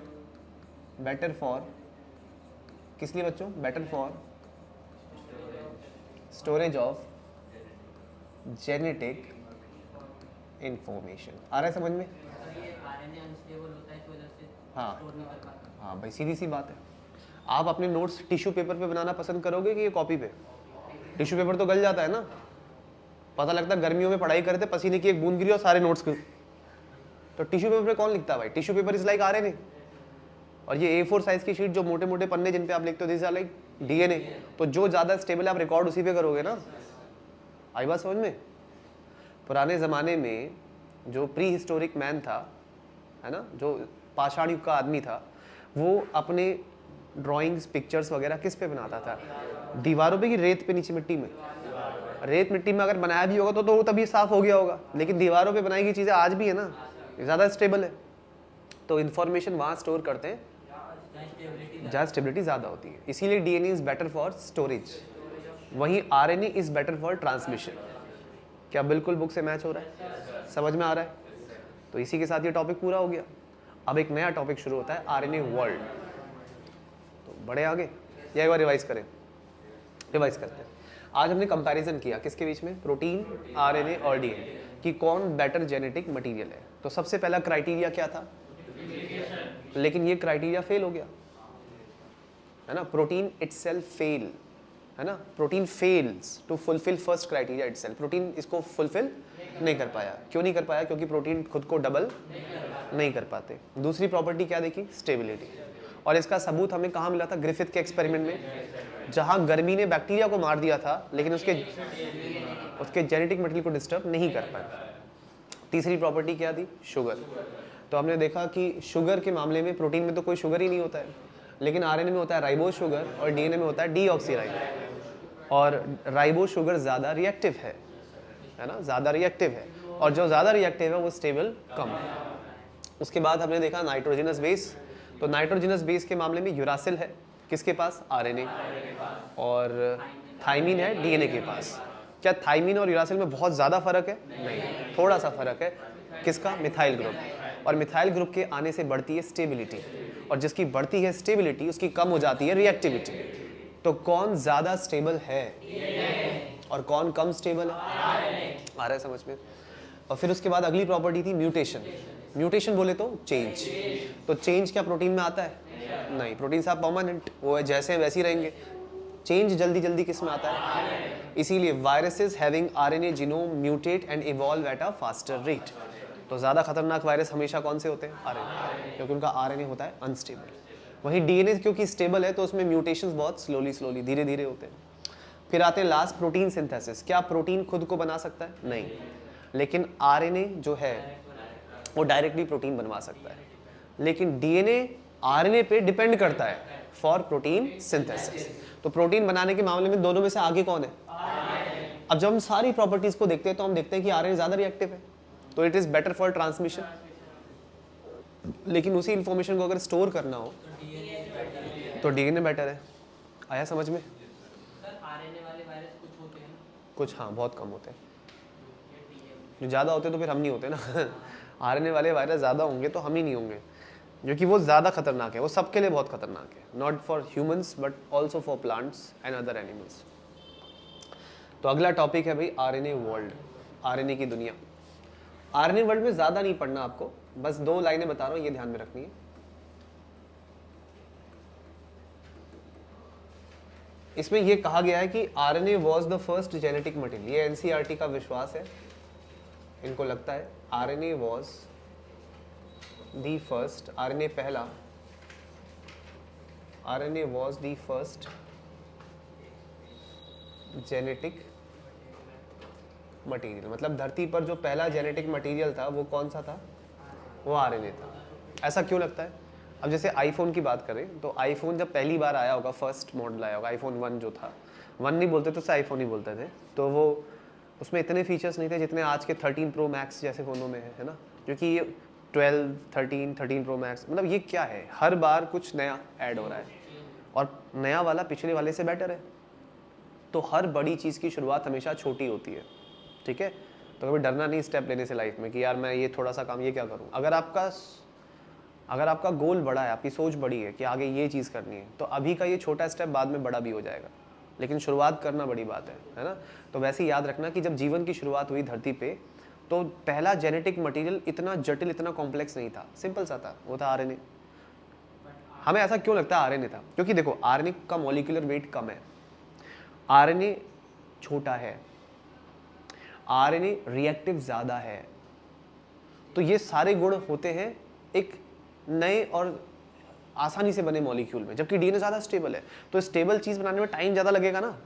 बेटर फॉर किस लिए बच्चों? Better for storage of genetic information. आ रहा है समझ में? हाँ हाँ भाई, सीधी सी बात है। आप अपने नोट्स टिश्यू पेपर पे बनाना पसंद करोगे कि ये कॉपी पे? टिश्यू पेपर तो गल जाता है ना, पता लगता है गर्मियों में पढ़ाई करते पसीने की एक बूंद गिरी और सारे नोट्स के। तो टिश्यू पेपर पे कौन लिखता है भाई? Tissue paper is like RNA. और ये A4 साइज की शीट जो मोटे मोटे पन्ने जिन पे आप लिखते हो दिस आर लाइक डीएनए। तो जो ज़्यादा स्टेबल है आप रिकॉर्ड उसी पे करोगे ना। आई बात समझ में? पुराने ज़माने में जो प्री हिस्टोरिक मैन था, है ना, जो पाषाण युग का आदमी था, वो अपने ड्राइंग्स पिक्चर्स वगैरह किस पे बनाता था? दीवारों पे कि रेत पे, नीचे मिट्टी में? रेत मिट्टी में अगर बनाया भी होगा तो तभी साफ हो गया होगा, लेकिन दीवारों पे बनाई गई चीज़ें आज भी है ना, ज़्यादा स्टेबल है। तो इन्फॉर्मेशन वहाँ स्टोर करते हैं जहाँ स्टेबिलिटी ज़्यादा होती है, इसीलिए DNA is better for storage. वहीं RNA is better for transmission. क्या बिल्कुल बुक से मैच हो रहा है? समझ में आ रहा है? तो इसी के साथ ये टॉपिक पूरा हो गया। अब एक नया टॉपिक शुरू होता है, आरएनए वर्ल्ड। तो बड़े आगे या एक बार रिवाइज करें? रिवाइज करते हैं। आज हमने कंपैरिजन किया किसके बीच में? प्रोटीन, आरएनए और डीएनए, कि कौन बेटर जेनेटिक मटेरियल है। तो सबसे पहला क्राइटेरिया क्या था? लेकिन ये क्राइटेरिया फेल हो गया, है ना। प्रोटीन इटसेल्फ फेल, है ना। Protein fails to fulfil first criteria itself. Protein इसको फुलफिल नहीं कर पाया। क्यों नहीं कर पाया? क्योंकि प्रोटीन खुद को डबल नहीं कर पाते। दूसरी प्रॉपर्टी क्या देखी? स्टेबिलिटी। और इसका सबूत हमें कहाँ मिला था? ग्रिफिथ के एक्सपेरिमेंट में, जहाँ गर्मी ने बैक्टीरिया को मार दिया था लेकिन उसके जेनेटिक मटेरियल को डिस्टर्ब नहीं कर पाया। तीसरी प्रॉपर्टी क्या थी? शुगर। तो हमने देखा कि शुगर के मामले में प्रोटीन में तो कोई शुगर ही नहीं होता है, लेकिन आरएनए में होता है राइबोज शुगर और डीएनए में होता है डीऑक्सीराइबो। और राइबोज शुगर ज़्यादा रिएक्टिव है ना, ज़्यादा रिएक्टिव है। और जो ज़्यादा रिएक्टिव है वो स्टेबल कम है। उसके बाद हमने देखा नाइट्रोजनस बेस। तो नाइट्रोजनस बेस के मामले में यूरासिल है किसके पास? आरएनए। और थाइमीन है डीएनए के पास। क्या थाइमीन और यूरासिल में बहुत ज़्यादा फर्क है? नहीं, थोड़ा सा फर्क है। किसका? Methyl group. और मिथाइल ग्रुप के आने से बढ़ती है स्टेबिलिटी, और जिसकी बढ़ती है स्टेबिलिटी उसकी कम हो जाती है रिएक्टिविटी। तो कौन ज़्यादा स्टेबल है और कौन कम स्टेबल है? आ रहा है समझ में? और फिर उसके बाद अगली प्रॉपर्टी थी म्यूटेशन। म्यूटेशन बोले तो चेंज। तो चेंज क्या प्रोटीन में आता है? नहीं, प्रोटीन साहब परमानेंट, वो है जैसे हैं वैसे ही रहेंगे। चेंज जल्दी जल्दी किस में आता है? इसीलिए viruses having RNA genome mutate and evolve at a faster rate. तो ज़्यादा खतरनाक वायरस हमेशा कौन से होते हैं? आरएनए, क्योंकि उनका आरएनए होता है अनस्टेबल। वहीं डीएनए क्योंकि स्टेबल है तो उसमें म्यूटेशंस बहुत स्लोली धीरे धीरे होते हैं। फिर आते हैं लास्ट प्रोटीन सिंथेसिस। क्या प्रोटीन खुद को बना सकता है? नहीं, लेकिन आरएनए जो है वो डायरेक्टली प्रोटीन बनवा सकता है। लेकिन डीएनए आरएनए पे डिपेंड करता है फॉर प्रोटीन सिंथेसिस। तो प्रोटीन बनाने के मामले में दोनों में से आगे कौन है? अब जब हम सारी प्रॉपर्टीज को देखते हैं तो हम देखते हैं कि आरएनए ज़्यादा रिएक्टिव है, तो it is better for transmission. लेकिन उसी इंफॉर्मेशन को अगर स्टोर करना हो तो डीएनए बेटर है। आया समझ में? सर आरएनए वाले वायरस कुछ होते हैं? कुछ हाँ, बहुत कम होते हैं। जो ज़्यादा होते तो फिर हम नहीं होते ना। आरएनए वाले वायरस ज़्यादा होंगे तो हम ही नहीं होंगे, क्योंकि वो ज़्यादा खतरनाक है। वो सबके लिए बहुत खतरनाक है, not for humans but also for plants and other animals. तो अगला टॉपिक है भाई आरएनए वर्ल्ड, आरएनए की दुनिया। आरएनए वर्ल्ड में ज़्यादा नहीं पढ़ना आपको, बस 2 लाइनें बता रहा हूँ, ये ध्यान में रखनी है। इसमें ये कहा गया है कि RNA was the first genetic material, ये एनसीईआरटी का विश्वास है, इनको लगता है RNA was the first, RNA पहला, RNA was the first genetic material, मतलब धरती पर जो पहला जेनेटिक मटेरियल था वो कौन सा था, वो आरएनए था। ऐसा क्यों लगता है? अब जैसे आईफोन की बात करें तो आईफोन जब पहली बार आया होगा, फर्स्ट मॉडल आया होगा, आईफोन 1 जो था, 1 नहीं बोलते तो उसे आईफोन ही बोलते थे, तो वो उसमें इतने फीचर्स नहीं थे जितने आज के 13 प्रो मैक्स जैसे फ़ोनों में है ना, क्योंकि ये 12, 13 प्रो मैक्स, मतलब ये क्या है, हर बार कुछ नया ऐड हो रहा है और नया वाला पिछले वाले से बेटर है। तो हर बड़ी चीज़ की शुरुआत हमेशा छोटी होती है, ठीक है। तो कभी डरना नहीं स्टेप लेने से लाइफ में कि यार मैं ये थोड़ा सा काम ये क्या करूँ। अगर आपका गोल बड़ा है, आपकी सोच बड़ी है कि आगे ये चीज़ करनी है, तो अभी का ये छोटा स्टेप बाद में बड़ा भी हो जाएगा, लेकिन शुरुआत करना बड़ी बात है ना। तो वैसे ही याद रखना कि जब जीवन की शुरुआत हुई धरती पे, तो पहला जेनेटिक मटेरियल इतना जटिल, इतना कॉम्प्लेक्स नहीं था, सिंपल सा था, वो था आरएनए। हमें ऐसा क्यों लगता है आरएनए था? क्योंकि देखो आरएनए का मॉलिक्यूलर वेट कम है, आरएनए छोटा है, आरएनए रिएक्टिव ज़्यादा है, तो ये सारे गुण होते हैं एक नए और आसानी से बने मॉलिक्यूल में। जबकि डीएनए ज़्यादा स्टेबल है, तो स्टेबल चीज़ बनाने में टाइम ज़्यादा लगेगा ना,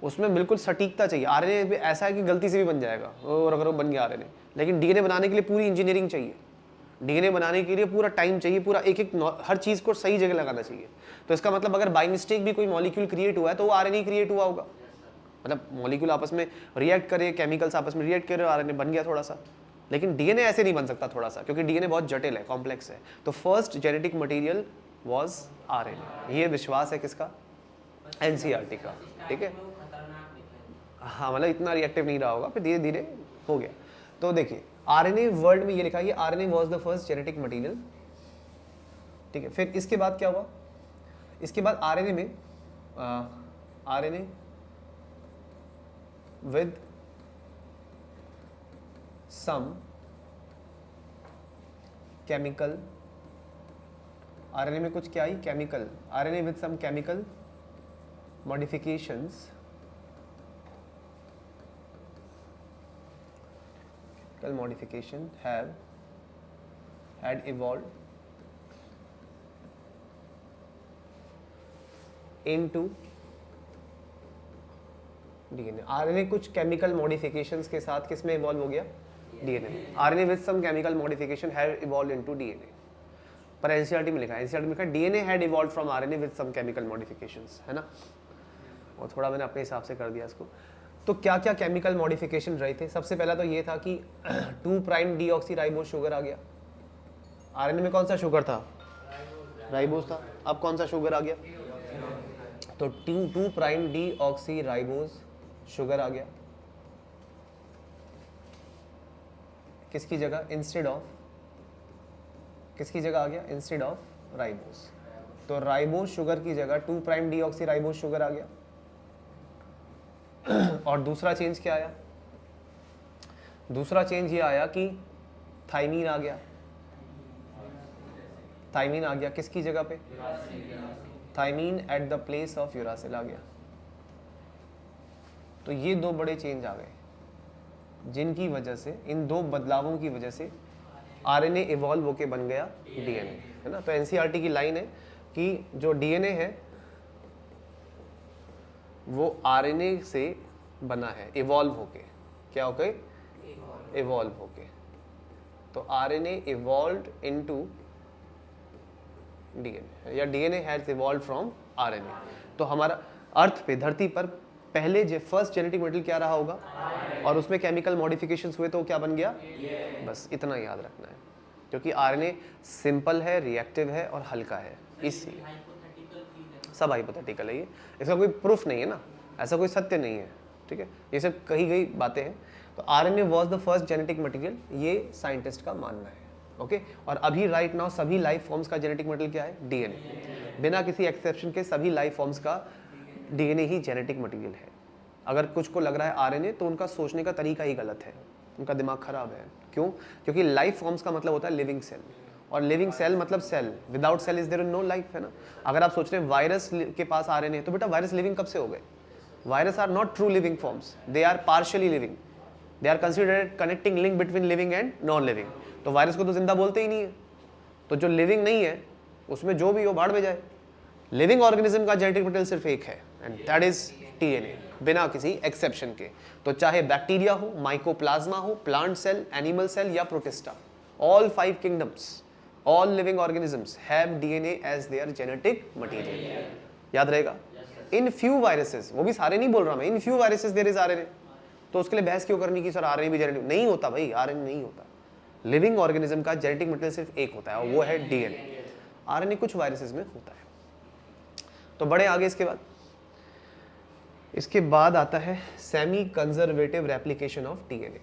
उसमें बिल्कुल सटीकता चाहिए। आरएनए भी ऐसा है कि गलती से भी बन जाएगा और अगर वो बन गया आरएनए, लेकिन डीएनए बनाने के लिए पूरी इंजीनियरिंग चाहिए, डीएनए बनाने के लिए पूरा टाइम चाहिए, पूरा एक एक हर चीज़ को सही जगह लगाना चाहिए। तो इसका मतलब अगर बाई मिस्टेक भी कोई मॉलिक्यूल क्रिएट हुआ है तो वो आरएनए क्रिएट हुआ होगा, मतलब मॉलिक्यूल आपस में रिएक्ट करे, केमिकल्स आपस में रिएक्ट करे, आरएनए बन गया थोड़ा सा। लेकिन डीएनए ऐसे नहीं बन सकता थोड़ा सा, क्योंकि डीएनए बहुत जटिल है, कॉम्प्लेक्स है। तो first genetic material was RNA, ये विश्वास है किसका? एनसीईआरटी का, ठीक है। हाँ, मतलब इतना रिएक्टिव नहीं रहा होगा, फिर धीरे धीरे हो गया। तो देखिए आरएनए वर्ड में ये लिखा है, RNA was the first genetic material, ठीक है। फिर इसके बाद क्या हुआ? इसके बाद आरएनए में RNA with some chemical, RNA में कुछ क्या आई? Chemical, RNA with some chemical modifications, chemical modification had evolved into DNA. RNA कुछ केमिकल मॉडिफिकेशंस के साथ किस में इवॉल्व हो गया? DNA. RNA with some chemical modification had evolved into DNA. पर एनसीईआरटी में लिखा है, एनसीईआरटी में लिखा है DNA had evolved from RNA with some chemical modifications, है ना। और थोड़ा मैंने अपने हिसाब से कर दिया इसको। तो क्या क्या केमिकल मॉडिफिकेशन रहे थे? सबसे पहला तो ये था कि 2' डीऑक्सीराइबोज शुगर आ गया। आरएनए में कौन सा शुगर था? राइबोज था। अब कौन सा शुगर आ गया? तो 2' डीऑक्सीराइबोज शुगर आ गया। किसकी जगह? इंस्टेड ऑफ, किसकी जगह आ गया? Instead of ribose. तो राइबोज शुगर की जगह 2' डीऑक्सीराइबोज शुगर आ गया। और दूसरा चेंज क्या आया? दूसरा चेंज ये आया कि थाइमीन आ गया। थाइमीन आ गया किसकी जगह पे? Thymine at the place of uracil आ गया। तो ये दो बड़े चेंज आ गए, जिनकी वजह से, इन दो बदलावों की वजह से आरएनए इवॉल्व होके बन गया डीएनए, है ना। तो एनसीईआरटी की लाइन है कि जो डीएनए है वो आरएनए से बना है, इवॉल्व होके। क्या होके? इवॉल्व होके। तो आरएनए इवॉल्व्ड इनटू डीएनए, या DNA has evolved from RNA. तो हमारा अर्थ पे, धरती पर पहले जो फर्स्ट जेनेटिक मटेरियल क्या रहा होगा, और उसमें केमिकल मॉडिफिकेशंस हुए तो क्या बन गया? बस इतना याद रखना है, क्योंकि आरएनए सिंपल है, रिएक्टिव है और हल्का है, इसलिए सब हाइपोथेटिकल है। ये इसका कोई प्रूफ नहीं है ना, ऐसा कोई सत्य नहीं है, ठीक है। ये सब कही गई बातें हैं। तो RNA was the first genetic material, ये साइंटिस्ट का मानना है, ओके। और अभी राइट नाउ सभी लाइफ फॉर्म्स का जेनेटिक मटेरियल क्या है? डीएनए। बिना किसी एक्सेप्शन के सभी लाइफ फॉर्म्स का डीएनए ही जेनेटिक मटेरियल है। अगर कुछ को लग रहा है आरएनए, तो उनका सोचने का तरीका ही गलत है, उनका दिमाग खराब है। क्यों? क्योंकि लाइफ फॉर्म्स का मतलब होता है लिविंग सेल, और लिविंग सेल मतलब cell, without cell is there no life, है ना। अगर आप सोच रहे हैं वायरस के पास आरएनए, तो बेटा वायरस लिविंग कब से हो गए? Virus are not true living forms, they are partially living, they are considered connecting link between living and non living. तो वायरस को तो जिंदा बोलते ही नहीं है, तो जो लिविंग नहीं है उसमें जो भी हो भाड़ में जाए। लिविंग ऑर्गेनिज्म का जेनेटिक मटेरियल सिर्फ एक है, एंड दैट इज डीएनए, बिना किसी एक्सेप्शन के। तो चाहे बैक्टीरिया हो, माइकोप्लाज्मा हो, प्लांट सेल, एनिमल सेल या protista, all 5 kingdoms, all living organisms have DNA as their genetic material. याद रहेगा। इन फ्यू वायरसेस, वो भी सारे नहीं बोल रहा मैं, in few viruses there is RNA. तो उसके लिए बहस क्यों करनी कि सर आरएनए भी जेनेटिक? नहीं होता भाई, आरएनए नहीं होता। लिविंग ऑर्गेनिज्म का जेनेटिक मटेरियल सिर्फ एक होता है और वो है डीएनए। आरएनए कुछ वायरसेस में होता है। तो बड़े आगे इसके बाद आता है semi conservative replication of DNA.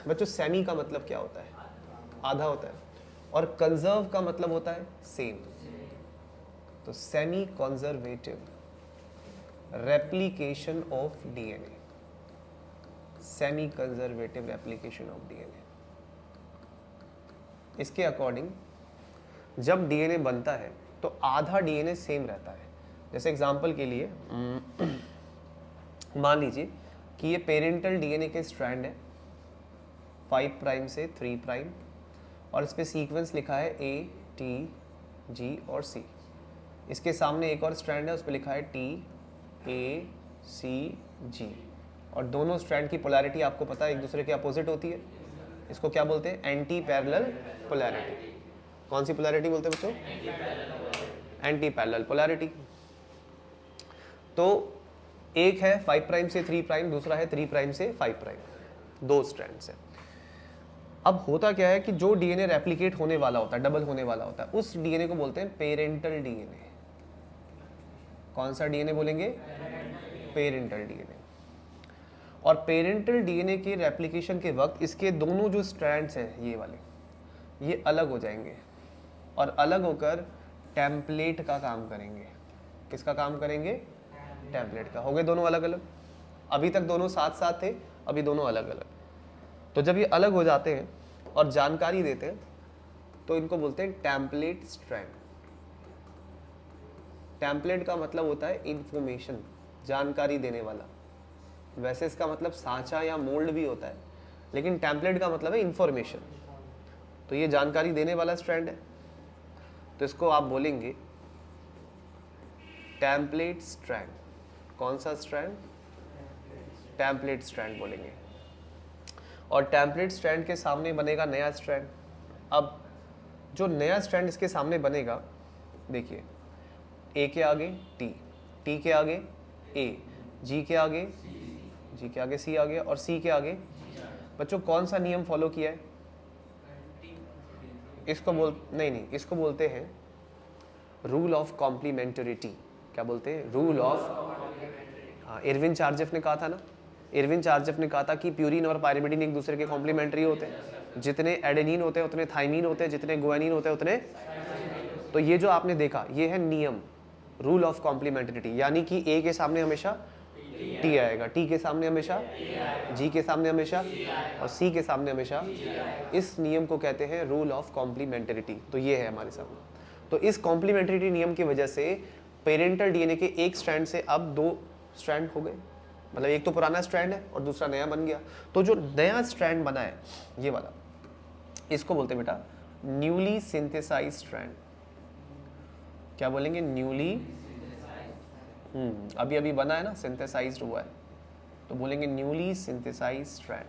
बच्चों सेमी का मतलब क्या होता है? आधा होता है, और कंजर्व का मतलब होता है सेम। तो semi conservative replication of DNA, semi conservative replication of DNA. इसके अकॉर्डिंग जब डीएनए बनता है तो आधा डीएनए सेम रहता है। जैसे एग्जांपल के लिए मान लीजिए कि ये पेरेंटल डीएनए के स्ट्रैंड है 5 प्राइम से 3 प्राइम, और इस पे सीक्वेंस लिखा है A, T, G और C। इसके सामने एक और स्ट्रैंड है, उस पे लिखा है T, A, C, G, और दोनों स्ट्रैंड की पोलैरिटी आपको पता है एक दूसरे के अपोजिट होती है। इसको क्या बोलते हैं? Anti parallel polarity. कौन सी पोलैरिटी बोलते हैं बच्चों? Anti parallel polarity. तो एक है 5 प्राइम से 3 प्राइम, दूसरा है 3 प्राइम से 5 प्राइम, दो स्ट्रैंड्स है। अब होता क्या है कि जो डीएनए रेप्लिकेट होने वाला होता है, डबल होने वाला होता है, उस डीएनए को बोलते हैं पेरेंटल डीएनए। कौन सा डीएनए बोलेंगे? Parental DNA. और पेरेंटल डीएनए के रेप्लिकेशन के वक्त इसके दोनों जो स्ट्रैंड्स हैं ये वाले, ये अलग हो जाएंगे और अलग होकर टेम्पलेट का काम करेंगे। किसका काम करेंगे? टेम्पलेट का। हो गए दोनों अलग अलग। अभी तक दोनों साथ साथ थे, अभी दोनों अलग अलग। तो जब ये अलग हो जाते हैं और जानकारी देते हैं तो इनको बोलते हैं टेम्पलेट स्ट्रैंड। टेम्पलेट का मतलब होता है इंफॉर्मेशन, जानकारी देने वाला। वैसे इसका मतलब सांचा या मोल्ड भी होता है, लेकिन टेम्पलेट का मतलब है इंफॉर्मेशन। तो ये जानकारी देने वाला स्ट्रैंड है, तो इसको आप बोलेंगे टेम्पलेट स्ट्रैंड। कौन सा स्ट्रैंड? टेम्पलेट स्ट्रैंड बोलेंगे। और टेम्पलेट स्ट्रैंड के सामने बनेगा नया स्ट्रैंड। अब जो नया स्ट्रैंड इसके सामने बनेगा, देखिए ए के आगे टी, टी के आगे ए, जी के आगे सी आ गया, और सी के आगे। बच्चों कौन सा नियम फॉलो किया है? इसको इसको बोलते हैं रूल ऑफ कॉम्प्लीमेंटरिटी। क्या बोलते हैं? Rule of. हाँ, इरविन चार्जेफ ने कहा था ना, इरविन चार्जेफ ने कहा था कि प्यूरिन और पायरिमिडीन एक दूसरे के कॉम्प्लीमेंट्री होते हैं। जितने एडेनिन होते हैं उतने थाइमीन होते हैं, जितने गुआनिन होते हैं उतने। तो ये जो आपने देखा, ये है नियम, रूल ऑफ कॉम्प्लीमेंटरिटी। यानी कि ए के सामने हमेशा टी आएगा, टी के सामने हमेशा, जी के सामने हमेशा, और सी के सामने हमेशा। इस नियम को कहते हैं रूल ऑफ कॉम्प्लीमेंटरिटी। तो ये है हमारे सामने। तो इस कॉम्प्लीमेंटरिटी नियम की वजह से पेरेंटल डीएनए के एक स्ट्रैंड से अब दो स्ट्रैंड हो गए। मतलब एक तो पुराना स्ट्रैंड है और दूसरा नया बन गया। तो जो नया स्ट्रैंड बना है ये वाला, इसको बोलते हैं बेटा न्यूली सिंथेसाइज्ड स्ट्रैंड। क्या बोलेंगे? न्यूली, अभी अभी बना है ना, सिंथेसाइज्ड हुआ है, तो बोलेंगे न्यूली सिंथेसाइज्ड स्ट्रैंड।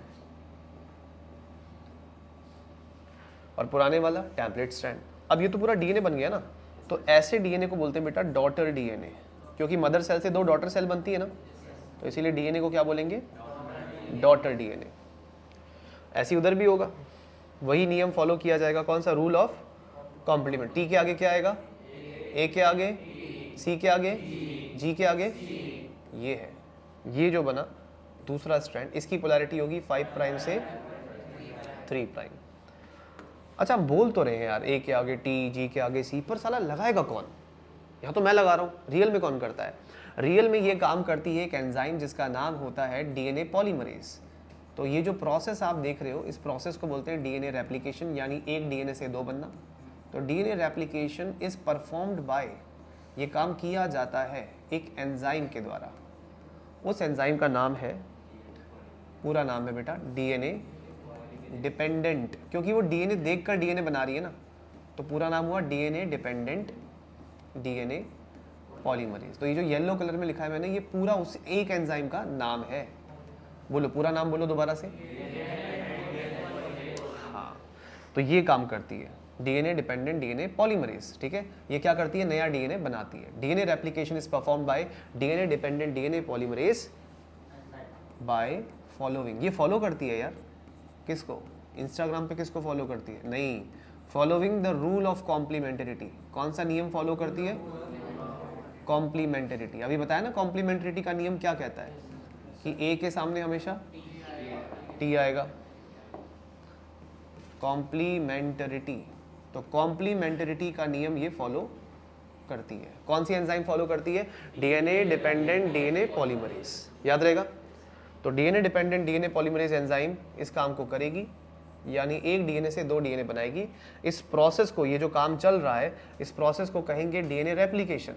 और पुराने वाला टेम्पलेट स्ट्रैंड। अब ये तो पूरा डीएनए बन गया ना, तो ऐसे डीएनए को बोलते हैं बेटा डॉटर डीएनए, क्योंकि मदर सेल से दो डॉटर सेल बनती है ना, तो इसीलिए डीएनए को क्या बोलेंगे? Daughter DNA. ऐसी उधर भी होगा, वही नियम फॉलो किया जाएगा। कौन सा? Rule of complement. टी के आगे क्या आएगा? ए के आगे, सी के आगे, जी के आगे। ये है, ये जो बना दूसरा स्ट्रैंड, इसकी पोलैरिटी होगी 5 प्राइम से 3 प्राइम। अच्छा, हम बोल तो रहे हैं यार ए के आगे टी, जी के आगे सी, पर साला लगाएगा कौन? यहाँ तो मैं लगा रहा हूँ, रियल में कौन करता है? रियल में ये काम करती है एक एंजाइम जिसका नाम होता है डीएनए पॉलीमरेज। तो ये जो प्रोसेस आप देख रहे हो, इस प्रोसेस को बोलते हैं डीएनए रेप्लिकेशन, यानी एक डीएनए से दो बनना। तो DNA replication is performed by, ये काम किया जाता है एक एंजाइम के द्वारा। उस एंजाइम का नाम है, पूरा नाम है बेटा डीएनए डिपेंडेंट, क्योंकि वो डीएनए देखकर डीएनए बना रही है ना, तो पूरा नाम हुआ डीएनए डिपेंडेंट डीएनए पॉलीमरेज। तो ये जो येलो कलर में लिखा है मैंने, ये पूरा उस एक एंजाइम का नाम है। बोलो पूरा नाम बोलो दोबारा से। हाँ, तो ये काम करती है डीएनए डिपेंडेंट डीएनए पॉलीमरेज। ठीक है, ये क्या करती है, नया डीएनए बनाती है। DNA replication is performed by DNA dependent DNA polymerase by following. ये फॉलो करती है यार, किसको, इंस्टाग्राम पे किसको फॉलो करती है, नहीं, following the rule of complementarity. कौन सा नियम फॉलो करती है, कॉम्प्लीमेंटरिटी। अभी बताया ना कॉम्प्लीमेंटरिटी का नियम क्या कहता है कि ए के सामने हमेशा टी आएगा, कॉम्प्लीमेंटरिटी। तो कॉम्प्लीमेंटरिटी का नियम ये फॉलो करती है। कौन सी एंजाइम फॉलो करती है, डीएनए डिपेंडेंट डीएनए पॉलीमरेज, याद रहेगा। तो DNA dependent DNA polymerase enzyme इस काम को करेगी, यानी एक डीएनए से दो डीएनए बनाएगी। इस प्रोसेस को, ये जो काम चल रहा है, इस प्रोसेस को कहेंगे डीएनए रेप्लिकेशन।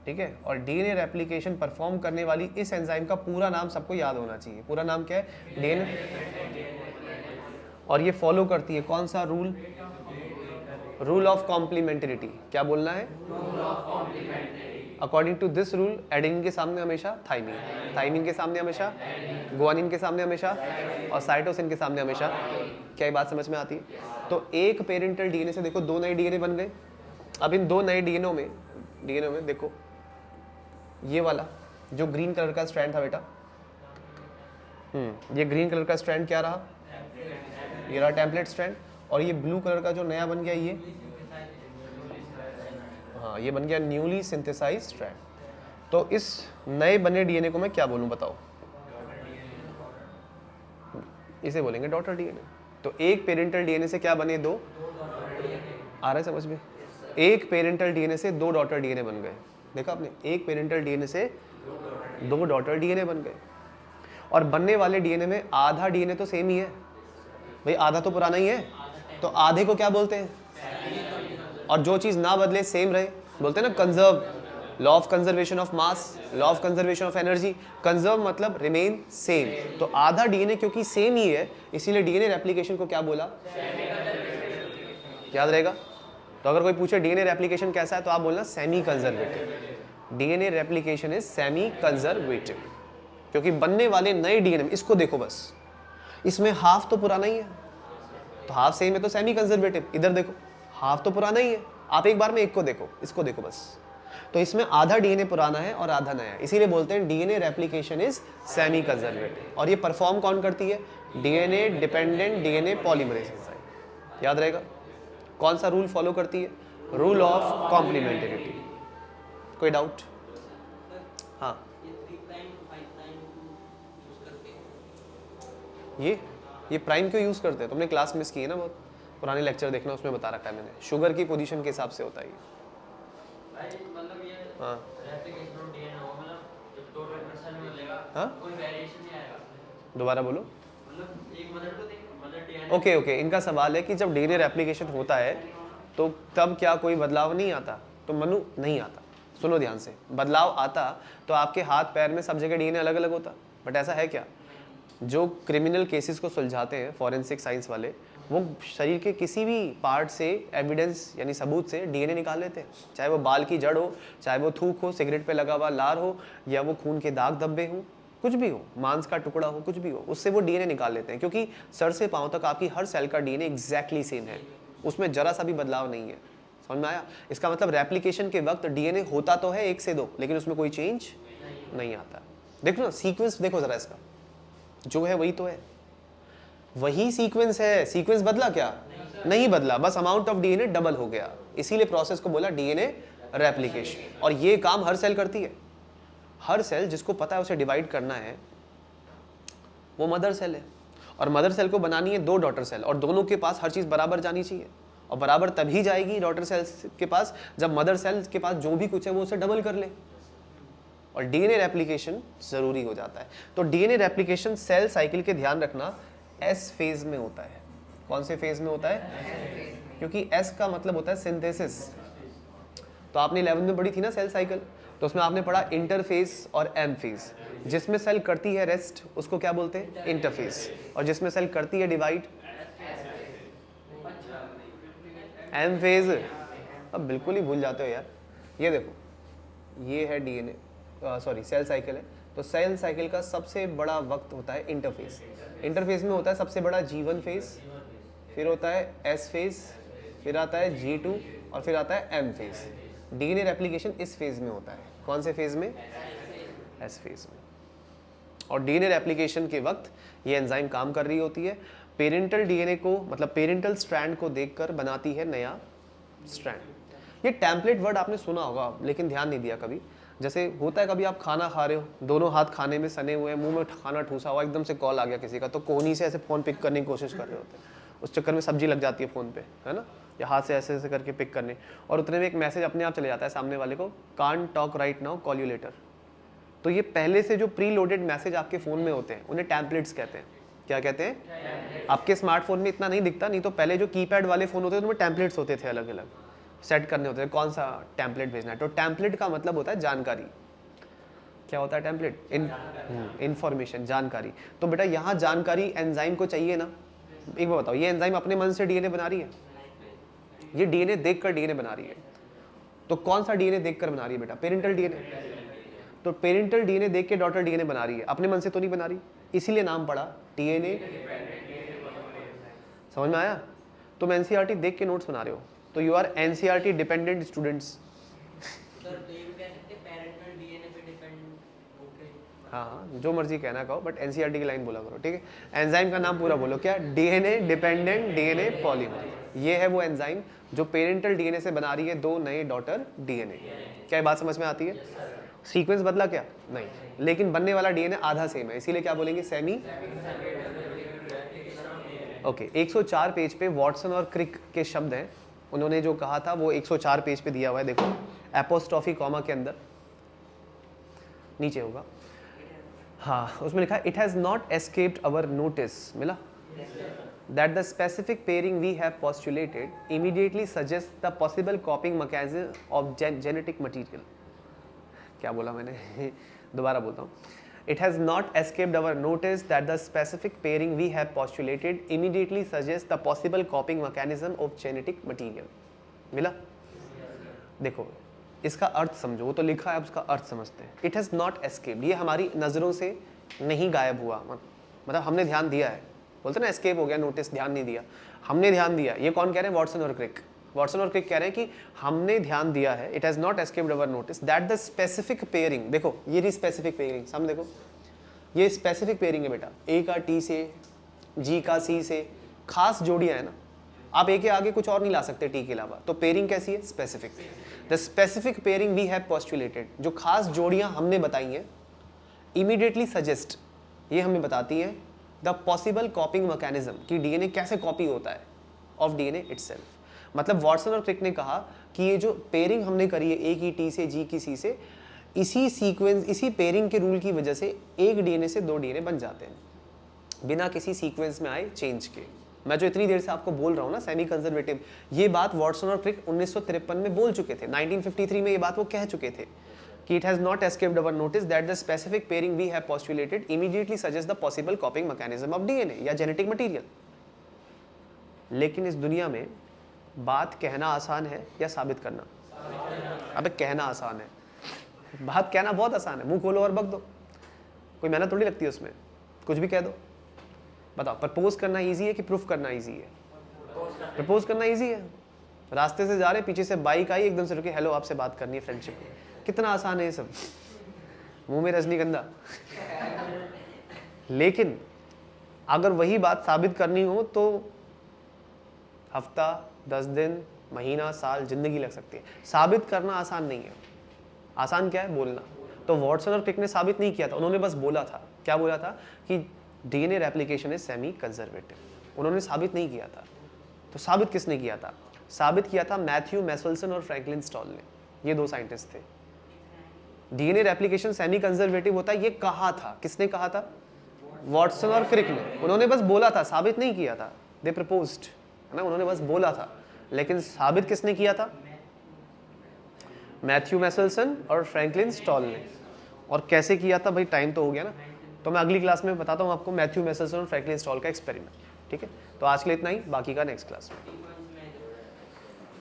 ठीक है, और डीएनए रेप्लिकेशन परफॉर्म करने वाली इस एंजाइम का पूरा नाम सबको याद होना चाहिए। पूरा नाम क्या है, डीएनए, और ये फॉलो करती है कौन सा रूल, रूल ऑफ कॉम्प्लीमेंटरिटी। क्या बोलना है, according to this rule adenine के सामने हमेशा थाइमिन, थाइमिन के सामने हमेशा गुआनिन के सामने हमेशा, और साइटोसिन के सामने हमेशा। क्या ये बात समझ में आती है। तो एक पेरेंटल डीएनए से देखो दो नए डीएनए बन गए। अब इन दो नए डीएनए में देखो, ये वाला जो ग्रीन कलर का स्ट्रैंड था बेटा, ये ग्रीन कलर का स्ट्रैंड क्या रहा, ये रहा टेम्पलेट स्ट्रैंड। और ये ब्लू कलर का जो नया बन गया, ये हाँ, ये बन गया न्यूली सिंथेसाइज स्ट्रैंड। तो इस नए बने डीएनए को मैं क्या बोलूं बताओ, इसे बोलेंगे डॉटर डीएनए। तो एक पेरेंटल डीएनए से क्या बने, दो, आ रहा है समझ में, एक पेरेंटल डीएनए से दो डॉटर डीएनए बन गए। देखा आपने, एक पेरेंटल डीएनए से दो डॉटर डीएनए बन गए। और बनने वाले डीएनए में आधा डीएनए तो सेम ही है भाई, आधा तो पुराना ही है, तो आधे को क्या बोलते हैं, और जो चीज ना बदले सेम रहे बोलते हैं ना conserve, law of conservation of mass, law of conservation of energy. Conserve मतलब रिमेन सेम। तो आधा डीएनए क्योंकि सेम ही है, इसीलिए डीएनए रेप्लिकेशन को क्या बोला, याद रहेगा। तो अगर कोई पूछे डीएनए रेप्लिकेशन कैसा है, तो आप बोलना semi conservative. DNA replication is semi conservative, क्योंकि बनने वाले नए डीएनए, इसको देखो बस, इसमें हाफ तो पुराना ही है, तो हाफ सेम है तो सेमी कंजर्वेटिव। इधर देखो, हाफ तो पुराना ही है, आप एक बार में एक को देखो, इसको देखो बस। तो इसमें आधा डीएनए पुराना है और आधा नया है, इसीलिए बोलते हैं DNA replication is semi conservative. और ये परफॉर्म कौन करती है, DNA dependent DNA polymerase enzyme. याद रहेगा। कौन सा रूल फॉलो करती है, रूल ऑफ कॉम्प्लीमेंटरिटी। कोई डाउट, हाँ। ये प्राइम क्यों यूज करते हैं, तुमने क्लास मिस की है ना, बहुत पुराने लेक्चर देखना, उसमें बता रखा है मैंने। शुगर की पोजीशन के हिसाब से होता है ये। मतलब ये हाँ रेप्लिकेशन डीएनए हो, मतलब जब दो डॉटर सेल में मिलेगा, हाँ, कोई वेरिएशन नहीं आएगा। दोबारा बोलो। मतलब एक मदर को देख, मदर डीएनए। ओके, इनका सवाल है कि जब डीएनए रेप्लिकेशन होता है तो तब क्या कोई बदलाव नहीं आता, तो मनु नहीं आता। सुनो ध्यान से, बदलाव आता तो आपके हाथ पैर में सब जगह डीएनए अलग अलग होता, बट ऐसा है क्या। जो क्रिमिनल केसेस को सुलझाते हैं फॉरेंसिक साइंस वाले, वो शरीर के किसी भी पार्ट से एविडेंस यानी सबूत से डीएनए निकाल लेते हैं, चाहे वो बाल की जड़ हो, चाहे वो थूक हो, सिगरेट पे लगा हुआ लार हो, या वो खून के दाग धब्बे हो, कुछ भी हो, मांस का टुकड़ा हो, कुछ भी हो, उससे वो डीएनए निकाल लेते हैं। क्योंकि सर से पांव तक आपकी हर सेल का डीएनए एग्जैक्टली सेम है, उसमें जरा सा भी बदलाव नहीं है। समझ में आया। इसका मतलब रेप्लिकेशन के वक्त डीएनए होता तो है एक से दो, लेकिन उसमें कोई चेंज नहीं आता। देखो ना सीक्वेंस, देखो जरा इसका, जो है वही तो है, वही सीक्वेंस है। सीक्वेंस बदला क्या, नहीं बदला, बस अमाउंट ऑफ डीएनए डबल हो गया। इसीलिए प्रोसेस को बोला डीएनए रेप्लिकेशन। और ये काम हर सेल करती है। हर सेल जिसको पता है उसे डिवाइड करना है, वो मदर सेल है। और मदर सेल को बनानी है दो डॉटर सेल, और दोनों के पास हर चीज बराबर जानी चाहिए। और बराबर तभी जाएगी डॉटर सेल्स के पास जब मदर सेल्स के पास जो भी कुछ है वो उसे डबल कर ले, और डीएनए रेप्लिकेशन जरूरी हो जाता है। तो डीएनए रेप्लिकेशन सेल साइकिल के ध्यान रखना एस फेज में होता है। कौन से फेज में होता है, क्योंकि S का मतलब होता है सिंथेसिस। तो आपने 11 में पढ़ी थी ना सेल साइकिल, तो उसमें आपने पढ़ा इंटरफेस और एम फेज। जिसमें सेल करती है रेस्ट उसको क्या बोलते हैं? इंटरफेस। और जिसमें सेल करती है डिवाइड, एम फेज। अब बिल्कुल ही भूल जाते हो यार। ये देखो, ये है डीएनए, सॉरी सेल साइकिल है। तो सेल साइकिल का सबसे बड़ा वक्त होता है इंटरफेस। इंटरफेस में होता है सबसे बड़ा G1 फेज, फिर होता है S फेज, फिर आता है G2 और फिर आता है M फेज। डीएनए रेप्लिकेशन इस फेज में होता है। कौन से फेज में? S फेज में। और डीएनए रेप्लिकेशन के वक्त ये एंजाइम काम कर रही होती है। पेरेंटल डीएनए को, मतलब पेरेंटल स्ट्रैंड को देखकर बनाती है नया स्ट्रैंड। ये टेम्पलेट वर्ड आपने सुना होगा लेकिन ध्यान नहीं दिया कभी। जैसे होता है कभी आप खाना खा रहे हो, दोनों हाथ खाने में सने हुए हैं, मुंह में खाना ठूसा हुआ, एकदम से कॉल आ गया किसी का, तो कोहनी से ऐसे फ़ोन पिक करने की कोशिश कर रहे होते हैं, उस चक्कर में सब्जी लग जाती है फ़ोन पे, है ना, या हाथ से ऐसे ऐसे करके पिक करने, और उतने में एक मैसेज अपने आप चले जाता है सामने वाले को, can't talk right now, call you later. तो ये पहले से जो प्री लोडेड मैसेज आपके फ़ोन में होते हैं उन्हें टैम्पलेट्स कहते हैं। क्या कहते हैं? आपके स्मार्टफोन में इतना नहीं दिखता, नहीं तो पहले जो कीपैड वाले फ़ोन होते थे उनमें टैम्पलेट्स होते थे, अलग अलग सेट करने होते थे कौन सा टैम्पलेट भेजना है। तो टैम्पलेट का मतलब होता है जानकारी। क्या होता है टैम्पलेट? इंफॉर्मेशन, जानकारी। तो बेटा यहाँ जानकारी एंजाइम को चाहिए ना। एक बार बताओ, ये एंजाइम अपने मन से डीएनए बना रही है? ये डीएनए देखकर डीएनए बना रही है। तो कौन सा डीएनए देखकर बना रही है बेटा? Parental DNA. तो पेरेंटल डीएनए देख के डॉटर डीएनए बना रही है, अपने मन से तो नहीं बना रही, इसीलिए नाम पड़ा डीएनए। समझ में आया? तुम एनसीईआरटी देख के नोट्स बना रहे हो, तो you are NCERT dependent students. हाँ, जो मर्जी कहना कहो, बट एनसीईआरटी की लाइन बोला करो, ठीक है। एंजाइम का नाम पूरा बोलो, क्या? DNA dependent DNA polymer. ये है वो एंजाइम जो पेरेंटल डीएनए से बना रही है दो नए डॉटर डीएनए। क्या ये बात समझ में आती है? सीक्वेंस बदला क्या? नहीं, लेकिन बनने वाला डीएनए आधा सेम है, इसीलिए क्या बोलेंगे? सेमी। ओके, 104 पेज पे वॉटसन और क्रिक के शब्द हैं। उन्होंने जो कहा था वो 104 पेज पे दिया हुआ है, देखो एपोस्ट्रोफी कॉमा के अंदर नीचे होगा। हाँ, उसमें लिखा है it has not escaped our notice, मिला, that the specific pairing we have postulated immediately suggest the possible copying mechanism of genetic material. क्या बोला मैंने? दोबारा बोलता हूँ। It has not escaped our notice that the specific pairing we have postulated immediately suggests the possible copying mechanism of genetic material. मिला? देखो, इसका अर्थ समझो, वो तो लिखा है, अब उसका अर्थ समझते हैं। It has not escaped, ये हमारी नज़रों से नहीं गायब हुआ, मतलब हमने ध्यान दिया है। बोलते ना एस्केप हो गया, नोटिस, ध्यान नहीं दिया, हमने ध्यान दिया। ये कौन कह रहे हैं? वॉटसन और क्रिक। वॉटसन और क्रिक कह रहे हैं कि हमने ध्यान दिया है, it has not escaped our notice that the specific pairing, देखो ये रही स्पेसिफिक पेयरिंग, सामने देखो, ये स्पेसिफिक पेयरिंग है बेटा, ए का टी से, जी का सी से, खास जोड़ियां है ना, आप ए के आगे कुछ और नहीं ला सकते टी के अलावा, तो पेयरिंग कैसी है? Specific. The specific pairing we have postulated, जो खास जोड़ियां हमने बताई हैं, इमीडिएटली सजेस्ट, ये हमें बताती हैं द पॉसिबल कॉपिंग मैकेनिज्म, कि डीएनए कैसे कॉपी होता है ऑफ डीएनए इटसेल्फ। मतलब वॉटसन और क्रिक ने कहा कि ये जो पेयरिंग हमने करी है ए की टी से, जी की सी से, इसी सीक्वेंस, इसी पेयरिंग के रूल की वजह से एक डीएनए से दो डीएनए बन जाते हैं बिना किसी सीक्वेंस में आए चेंज के। मैं जो इतनी देर से आपको बोल रहा हूँ ना, सेमी कंजर्वेटिव, ये बात वॉटसन और क्रिक 1953 में बोल चुके थे। 1953 में ये बात वो कह चुके थे कि it has not escaped our notice that the specific pairing we have postulated immediately suggest the possible copying mechanism of DNA या जेनेटिक मटीरियल। लेकिन इस दुनिया में बात कहना आसान है या साबित करना? अबे कहना आसान है, बात कहना बहुत आसान है, मुंह खोलो और बक दो, कोई मेहनत थोड़ी लगती है उसमें, कुछ भी कह दो। बताओ, प्रपोज करना इजी है कि प्रूफ करना इजी है? प्रपोज करना इजी है। रास्ते से जा रहे, पीछे से बाइक आई, एकदम से रुके, हेलो आपसे बात करनी है, फ्रेंडशिप, कितना आसान है ये सब, मुंह में रजनीगंधा। लेकिन अगर वही बात साबित करनी हो तो हफ्ता, 10 दिन, महीना, साल, जिंदगी लग सकती है। साबित करना आसान नहीं है, आसान क्या है? बोलना। तो वॉटसन और क्रिक ने साबित नहीं किया था, उन्होंने बस बोला था। क्या बोला था? कि DNA replication is semi conservative. उन्होंने साबित नहीं किया था। तो साबित किसने किया था? साबित किया था मैथ्यू मैसवेल्सन और फ्रैंकलिन स्टॉल ने। ये दो साइंटिस्ट थे। डीएनए रेप्लिकेशन सेमी कंजर्वेटिव होता है, ये कहा था, किसने कहा था? वॉटसन और क्रिक ने। उन्होंने बस बोला था, साबित नहीं किया था। दे प्रपोज्ड, है ना, उन्होंने बस बोला था। लेकिन साबित किसने किया था? मैथ्यू मेसेल्सन और फ्रैंकलिन स्टॉल ने। और कैसे किया था भाई, टाइम तो हो गया ना, तो मैं अगली क्लास में बताता हूँ आपको मैथ्यू मेसेल्सन और फ्रैंकलिन स्टॉल का एक्सपेरिमेंट। ठीक है, तो आज के लिए इतना ही, बाकी का नेक्स्ट क्लास में।